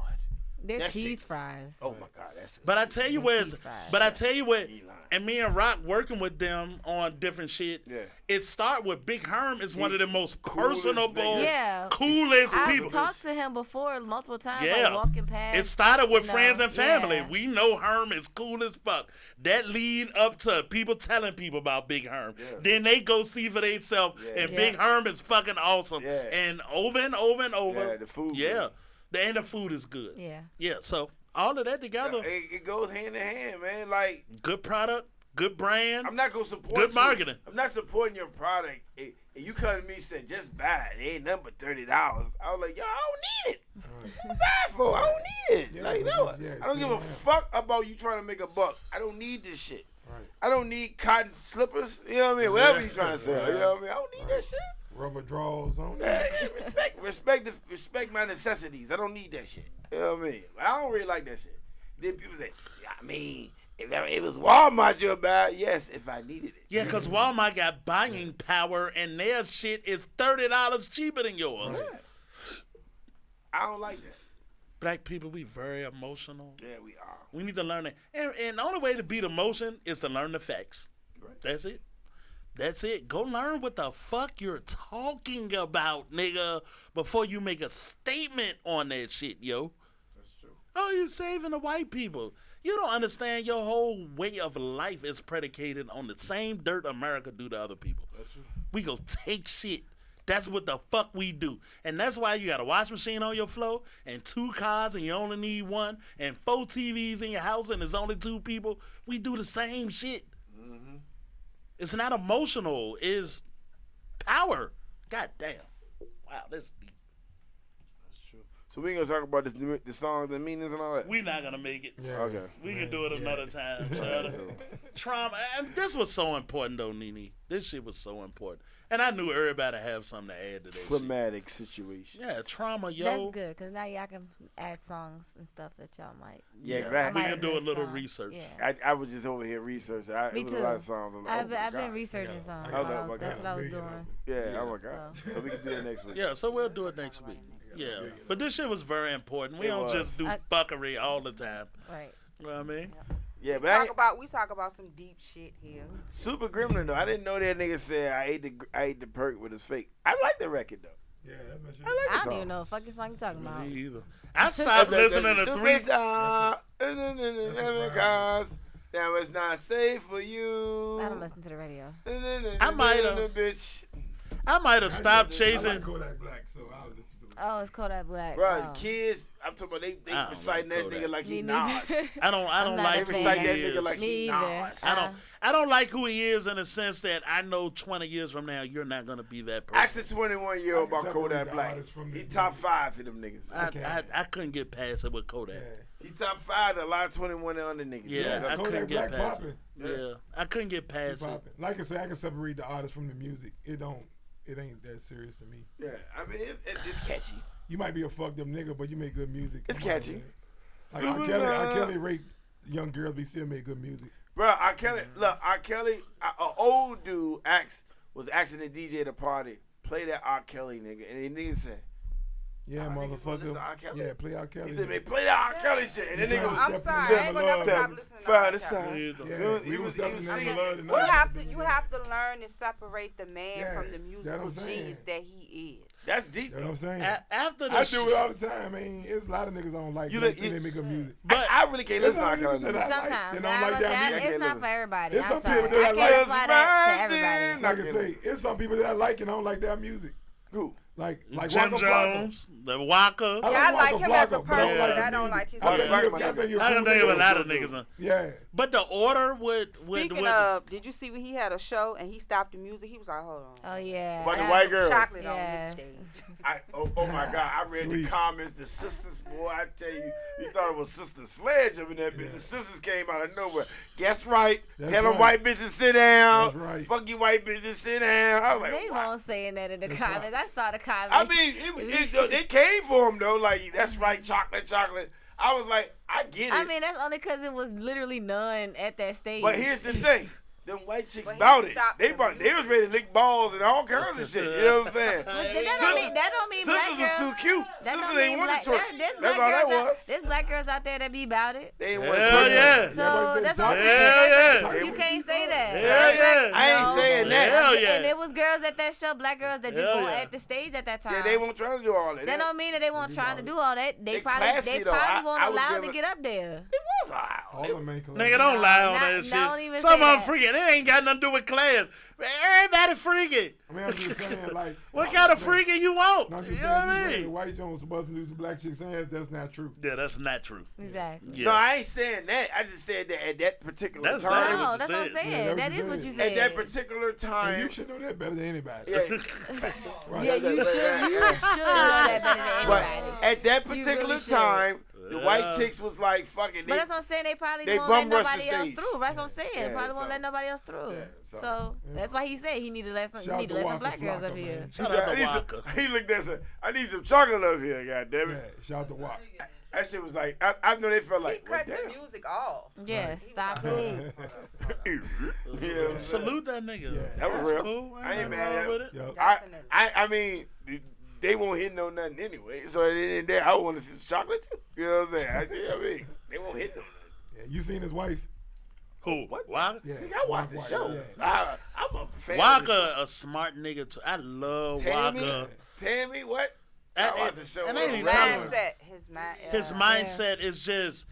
They're That's cheese it. fries. Oh my God. That's But I tell you And where, cheese fries. but I tell you what, He lying. and me and Rock working with them on different shit. Yeah. It start with Big Herm is one of the most Coolest personable, nigga. Yeah. coolest I've people. talked to him before multiple times, Yeah. like walking past. It started with you know, friends and family. yeah. We know Herm is cool as fuck. That lead up to people telling people about Big Herm. Yeah. Then they go see for themselves, Yeah. and Yeah. Big Herm is fucking awesome. Yeah. And over and over and over. Yeah, the food Yeah. And the food is good. Yeah. Yeah, so all of that together, It goes hand in hand, man. Like, good product, good brand. I'm not gonna support Good you. marketing. I'm not supporting your product. And you come to me and say, just buy it. It ain't nothing but $30. I was like, yo, I don't need it. What buy it for? I don't need it. Yeah, like, but no, it's- yeah, I don't give a same fuck about you trying to make a buck. I don't need this shit. Right. I don't need cotton slippers. You know what I mean? Whatever you trying to sell. You know what I mean? I don't need that shit. Rubber drawers on. Yeah, respect my necessities. I don't need that shit. You know what I mean? I don't really like that shit. Then people say, yeah, I mean, if it was Walmart you'll buy, yes, if I needed it. Yeah, because Walmart got buying power, and their shit is $30 cheaper than yours. Yeah. I don't like that. Black people, we very emotional. Yeah, we are. We need to learn it. And the only way to beat emotion is to learn the facts. Right. That's it. That's it. Go learn what the fuck you're talking about, nigga, before you make a statement on that shit, yo. That's true. Oh, you're saving the white people. You don't understand your whole way of life is predicated on the same dirt America do to other people. That's true. We go take shit. That's what the fuck we do. And that's why you got a wash machine on your floor and 2 cars and you only need 1 and 4 TVs in your house and there's only 2 people. We do the same shit. Mm-hmm. It's not emotional. It's power. God damn. Wow, that's deep. That's true. So we ain't gonna talk about the songs, the meanings, and all that. We not gonna make it. Yeah. Okay. We can do it another time. Trauma. And this was so important though, Nene. This shit was so important. And I knew everybody have something to add to that Traumatic situation. shit. Yeah, trauma, yo. That's good, because now y'all can add songs and stuff that y'all might. Yeah, We exactly. can do a little song. research. Yeah. I was just over here researching. Me It was too. a lot of songs. I'm like, I've, oh my I've been God. researching songs. Oh, no, my That's God. what I was doing. Yeah, oh my God. So we can do that next week. Yeah, so we'll do it next week. Yeah. But this shit was very important. We It don't was. just do fuckery all the time. Right. You know what I mean? Yeah, but We talk about some deep shit here. Super Gremlin though. I didn't know that nigga said I ate the perk with his fake. I like the record though. Yeah, that's my shit. I like I the don't song. even know what fucking song you talking about. Me either. I stopped listening to three. Superstar, cars. Now it's not safe for you. I don't listen to the radio. I might have. Bitch. I might have stopped I chasing. like Kodak Black, so I'll listen to it. Oh, it's Kodak Black. Bro, Oh. kids, I'm talking about they I don't reciting like that nigga Kodak. like he Me Nas. neither. I don't I'm not like a who fan. Recite he that nigga is. like Me he either. Nas. I don't like who he is in the sense that I know 20 years from now you're not gonna be that person. Ask the 21-year-old about separate Kodak the Black. artists from the He top 5 to them niggas. I couldn't get past it with Kodak. Yeah. He top 5 to a lot of 21 and under niggas. Yeah, I Kodak couldn't get Black past popping. it. Yeah, I couldn't get He past it. popping. Like I said, I can separate the artist from the music. It ain't that serious to me. Yeah, I mean, it's catchy. You might be a fucked up nigga, but you make good music. It's Come on, catchy. man. Like R. Kelly raped young girls, but he still made good music. Bro, R. Kelly, an old dude was asking the DJ at the party, play that R. Kelly nigga. And the nigga said, Yeah, niggas wanna listen motherfucker. to R. Kelly? Yeah, play R. Kelly. he said, man, play that R. Kelly shit. And the nigga was I'm sorry, I ain't gonna never stop listening to Find R. the Kelly. sign. Yeah, He was stepping in the singing. blood and You all have that. to learn to separate the man Yeah, from the that musical I'm saying. genius that he is. That's deep, You know what I'm saying? After the I do it all the time, man. It's a lot of niggas I don't like. You They look- think they make good music. But I really can't There's listen to R. a lot of Kelly. niggas that I like. Sometimes. They don't like that music. It's not for everybody. There's I'm some sorry. people that I I can't like. apply that to everybody. Like I say, it's some people that I like and I don't like their music. Who? Like Jim Waka Flocka. Jones, the Waka. I Yeah, I like Waka him as a Flocka, but I don't person, like but I his don't music. like his I think music. he- I think he a I cool can think of a nigga. lot of niggas. Yeah. But the order with Speaking with of, did you see when he had a show and he stopped the music? He was like, hold on. Oh, yeah. About the I white got some girl. chocolate Yes. on this stage. Oh my God! I read Sweet. the comments. The sisters, boy, I tell you, you thought it was Sister Sledge up in that bitch. The sisters came out of nowhere. Guess right. That's Tell them right. white bitches sit down. That's right. Fuck you, white bitches sit down. I was like, They wow. won't saying that in the comments. I right. saw the comments. I mean, it came for him though. Like that's right, chocolate. I was like, I get it. I mean, that's only because it was literally none at that stage. but here's the thing. Them white chicks But he bout it. stopped They the was ready to lick balls and all kinds of shit. You know what I'm saying? But that don't mean black Sisters was girls. too cute. That Sisters don't ain't mean want black. to twerk. There's That's black all that girls. was. There's black girls out there that be about it. They ain't want to Hell twerk. yeah. So Everybody that's say what I'm chocolate. saying. Hell yeah. You can't say that. Hell There's yeah. I ain't saying that. Hell yeah. And there was girls at that show, black girls that just Hell weren't yeah. at the stage at that time. Yeah, they won't try to do all that. That don't mean that they weren't trying to do all that. They They probably classy, though. I won't was allow to giving- get up there. It was all right. All the main Nigga, don't lie on Not- that shit. don't even Some say of them that. freaking. It ain't got nothing to do with class. Everybody freaky. I mean, I'm just saying, like. What kind of freaky you want? No, I'm You just know saying, what you I saying the mean? white Jones supposed to lose the black chicks' hands. That's not true. Yeah, that's not true. Exactly. Yeah. No, I ain't saying that. I just said that at that particular That's time. exactly No, what that's you what I'm said. saying. Yeah, that is what you At said. that particular And time. you should know that better than anybody. Yeah. Yeah, you should. You should know that better than But anybody. at that You really particular should. time, the white Yeah. chicks was like fucking. But that's what I'm saying. They probably they won't let bum rushed the nobody else stage. through. That's what I'm saying. Yeah, Probably won't so- let nobody else through. Yeah, so- So that's why he said he needed to let some, Shout he need to out let to some black Waka girls Flocka, up here. man. He Shout said, out to I need some- Waka. he looked at us. I need some chocolate up here, goddamn Yeah, it. shout out to Waka. That shit was like, I know they felt He like, cut well, the music off. Yeah, stop. Yeah, Salute that nigga. Yeah. that was That's real. cool. I ain't nothing mad wrong at with it. it. Yo, Definitely. I mean, they won't hit no nothing anyway. So at the end of the day, I want to see some chocolate too. You know what I'm saying? I mean, they won't hit no nothing. yeah, you seen his wife? Who? Waka? Yeah. Nigga, I watched the Waka, show. yeah. I'm a fan. of the Waka, a smart nigga too. I love Tammy, Waka. Tammy, what? And- I watched the show. and ain't His even talking- Mindset. His mind. His mindset is just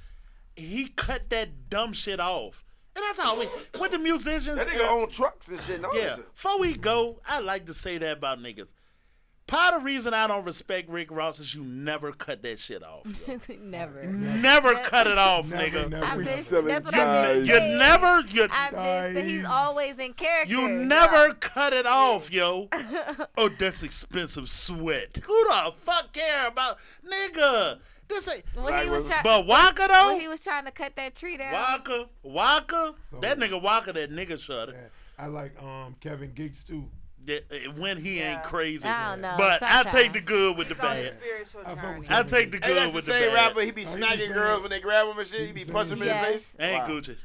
he cut that dumb shit off, and that's how we with the musicians. That nigga own trucks and shit. And all that Yeah. shit. Before we go, I like to say that about niggas. Part of the reason I don't respect Rick Ross is you never cut that shit off. Yo. Never cut it off, Never, nigga. never. That's selling what I've been You saying. never, I've been saying he's always in character. you never cut it off, yo. Oh, that's expensive sweat. Who the fuck care about, nigga? This ain't. But Waka though. When he was trying to cut that tree down. Waka, So- that nigga Waka, that nigga shutter. Yeah, I like Kevin Gates too. When he ain't crazy. I don't know. But I take the sometimes. good with the He's on a bad. spiritual I fuck journey. with I take the Hey, good that's the with the same bad. rapper. He be Oh, he smacking the girls same. when they grab him and shit. He be the punching them same. in the face. Ain't Wow. Gucci.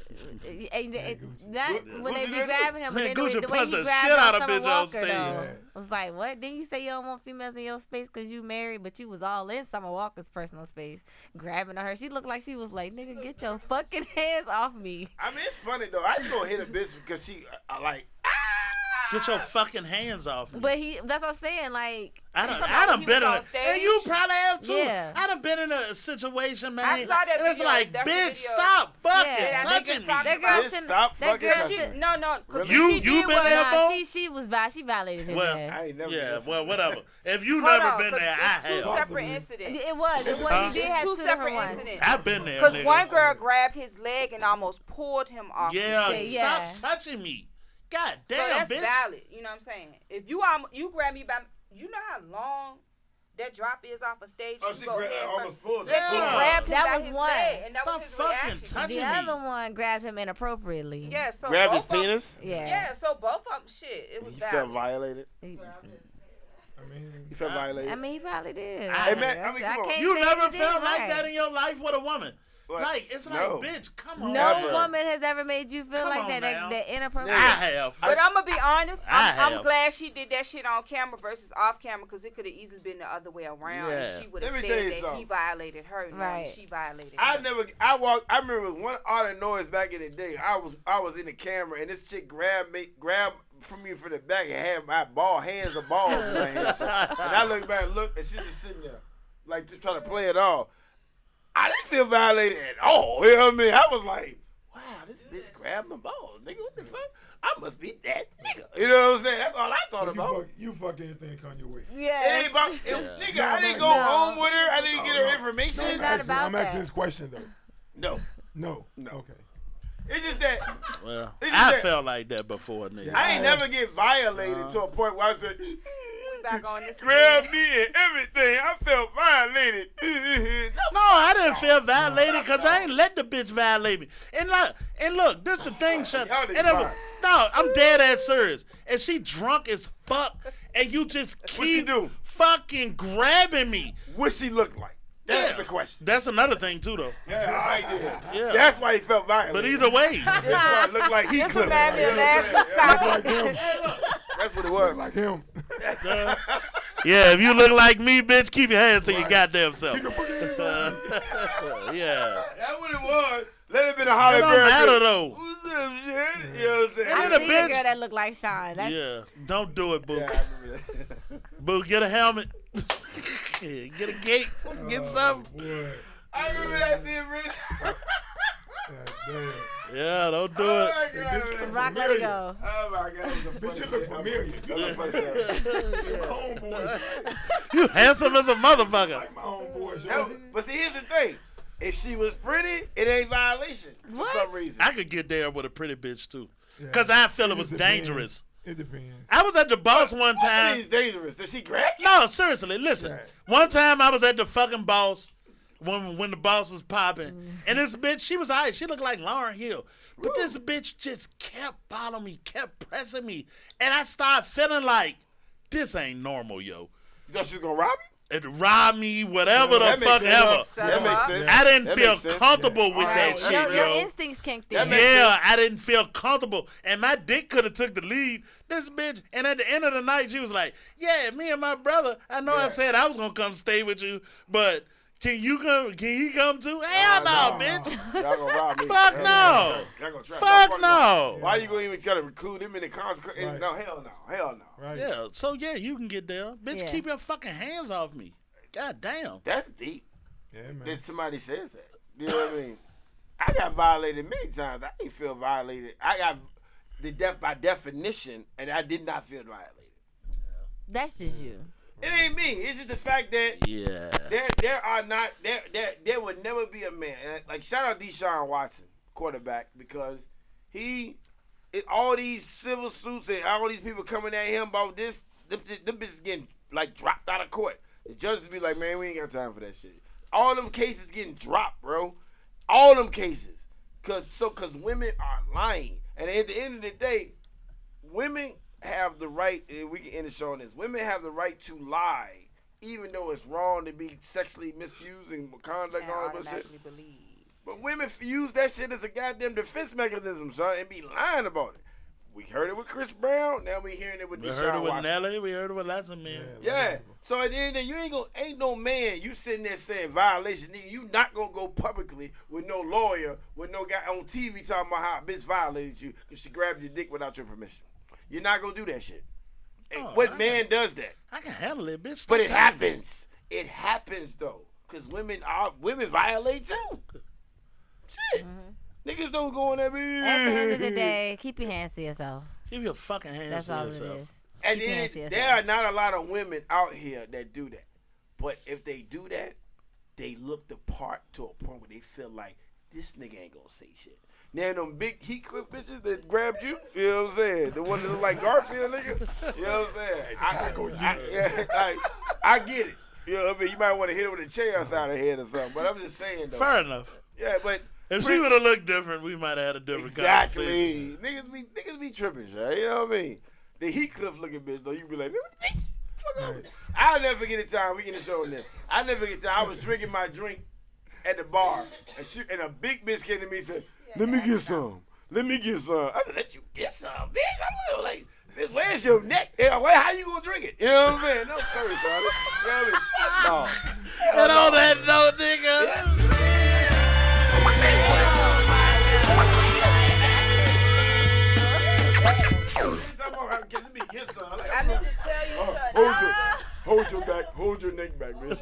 When they be grabbing him, but Man, the Gucci way punched he the grabbed shit out on of Summer bitch on Walker, stage. though, Yeah. I was like, what? Didn't you say you don't want females in your space because you married, but you was all in Summer Walker's personal space, grabbing on her? She looked like she was like, nigga, get your fucking hands off me. I mean, it's funny though. I just gonna hit a bitch because she like. Get your fucking hands off me. But that's what I'm saying. Like, I done he been in was on a, stage? and you probably have too. Yeah. I done been in a situation, man. I saw that and it's video. like, That's the bitch, video. stop fucking Yeah, touching me. that that about girl it. shouldn't. Stop That fucking girl touching should. me. No. 'Cause Really? You what she did been was- there, Nah, Bo? she violated his Well, ass. I ain't never. Yeah, listened. well, whatever. If you Hold never on, been 'cause there, I it's two have. separate Possibly. incidents. It was. He did It's have two two different separate ones. incidents. I've been there, Because nigga. one girl grabbed his leg and almost pulled him off. Yeah, the stage. Yeah. stop touching me. God So damn, that's bitch. valid. You know what I'm saying? If you grab me by, you know how long that drop is off a stage. Oh, You she go grabbed- head almost first. pulled Yeah, it. she Yeah. grabbed him That by was his one. leg, and that Stop was his fucking reaction. touching The me. other one grabbed him inappropriately. Yeah, so Grabbed his both of 'em- penis. Yeah. Yeah, so both of them, shit, it was He felt valid. violated. I mean, He felt violated. I mean, he probably did. Hey, man, I mean, I come on. can't You say never he felt did like right. that in your life with a woman. What? Like, it's like, No. bitch, come on. No Never. woman has ever made you feel Come like on that. now. That I inappropriate. have. But I'm gonna be honest. I I'm have. glad she did that shit on camera versus off camera because it could have easily been the other way around. Yeah. And she would have Let me said tell you that he something. violated her, knowing Right. she violated I him. I remember it was one art of noise back in the day. I was in the camera and this chick grabbed from me from the back and had my hands of balls in my hands. And I looked back and looked and she just sitting there like just trying to play it off. I didn't feel violated at all. You know what I mean? I was like, wow, this bitch grabbed my balls. Nigga, what the fuck? I must be that nigga. You know what I'm saying? That's all I thought about. you fuck anything come your way. It Yeah. ain't about, nigga, I didn't go No. home with her. I didn't get her information. It's not about I'm asking that. this question though. No. No. Okay. It's just that Well, It's I that- felt like that before, nigga. I ain't never get violated to a point where I said, Back on this grab again. me and everything. I felt violated. No, I didn't feel violated because I ain't let the bitch violate me. And look, this the thing, shut Y'all and niggas it was, fine. no, I'm dead ass serious. And she drunk as fuck, and you just What she keep do? fucking grabbing me. What she look like? That's the question. That's another thing too, though. Yeah, I did. Yeah. That's why he felt violated. But either way, That's why it looked like he This could. remind me of last week's Like topic. him. That's what it was. Like him. yeah, if you look like me, bitch, keep your hands to your goddamn self. You can fuck your hands on me. Yeah. That's what it was. Let it been a It Holly don't Berry. matter though. What's up, shit? You know what I'm saying? And I then see the a bitch- girl that looked like Sean. That's, Yeah. Don't do it, boo. Yeah, I remember that. Boo, get a helmet. Yeah, get a gate. Get something. Boy. I remember that shit, Britt. God damn. Yeah, don't do Oh it. my God, man. Rock, let it go. Oh my God, that was a Bitch, funny you look shit. familiar. That was a funny shit. Homeboy. You handsome as a motherfucker. Like my homeboy. That was- But see, here's the thing. If she was pretty, it ain't violation for some reason. I could get there with a pretty bitch too. Cause I feel it was dangerous. It depends. I was at the boss one I time. think it's dangerous. Did she grab you? No, seriously, listen. One time I was at the fucking boss when the boss was popping, and this bitch, she was alright. She looked like Lauryn Hill, but this bitch just kept following me, kept pressing me, and I started feeling like this ain't normal, yo. You thought she was gonna rob you? It robbed me, whatever the That makes fuck sense. ever. That makes sense. I didn't That feel makes sense. comfortable with Right. that Your- shit, your yo. instincts kicked That in. makes Yeah, I didn't feel comfortable, and my dick could have took the lead. This bitch, and at the end of the night, she was like, "Yeah, me and my brother. I know I said I was gonna come stay with you, but can you come? Can he come too? Hell no, bitch. Y'all gonna rob me. Fuck no. Y'all gonna try. Fuck no. Why you gonna even try to recruit him in the concert? Right. No, hell no. Hell no. Right. Yeah, so yeah, you can get there, bitch. Yeah. Keep your fucking hands off me. God damn. That's deep. Yeah, man. That somebody says that. You know what I mean? I got violated many times. I didn't feel violated. I got the death by definition, and I did not feel violated. That's just you. It ain't me. It's just the fact that there would never be a man. And like shout out Deshaun Watson, quarterback, because all these civil suits and all these people coming at him about this, them bitches getting like dropped out of court. The judges be like, man, we ain't got time for that shit. All them cases getting dropped, bro. All them cases. Cause women are lying. And at the end of the day, women have the right, and we can end the show on this, women have the right to lie, even though it's wrong to be sexually misusing conduct and all that shit. Believe. But women use that shit as a goddamn defense mechanism, son, and be lying about it. We heard it with Chris Brown, now we hearing it with Deshaun Watson. We heard it with Nelly, we heard it with lots of men. Yeah. So at the end of the day, ain't no man, you sitting there saying violation, nigga, you not gonna go publicly with no lawyer, with no guy on TV talking about how a bitch violated you because she grabbed your dick without your permission. You're not gonna do that shit. What man does that? I can handle it, bitch. But it happens. It happens though, because women violate too. Shit. Niggas don't go on that bitch. At the end of the day, keep your hands to yourself. Keep your fucking hands That's to all yourself. it is. And Keep your hands to yourself. there are not a lot of women out here that do that. But if they do that, they look the part to a point where they feel like this nigga ain't gonna say shit. Now them big Heathcliff bitches that grabbed you, you know what I'm saying? The ones that look like Garfield, nigga. You know what I'm saying? I get it. You know what I mean? You might want to hit her with a chair outside her head or something. But I'm just saying though. Fair enough. Yeah, but if she would have looked different, we might have had a different conversation. Niggas be tripping, right? You know what I mean? The Heathcliff looking bitch though, you be like, bitch, fuck off. I'll never forget the time we get to show this. I'll never forget the time I was drinking my drink at the bar, and a big bitch came to me and said, let me get some. Let me get some. I said, let you get some, bitch. I'm like, bitch, where's your neck? How you gonna drink it? You know what I'm saying? No, sorry, son. You know what I mean? Fuck no. And on that note, nigga. Yes. Let me get some. I meant to tell you something. Hold your neck back, bitch.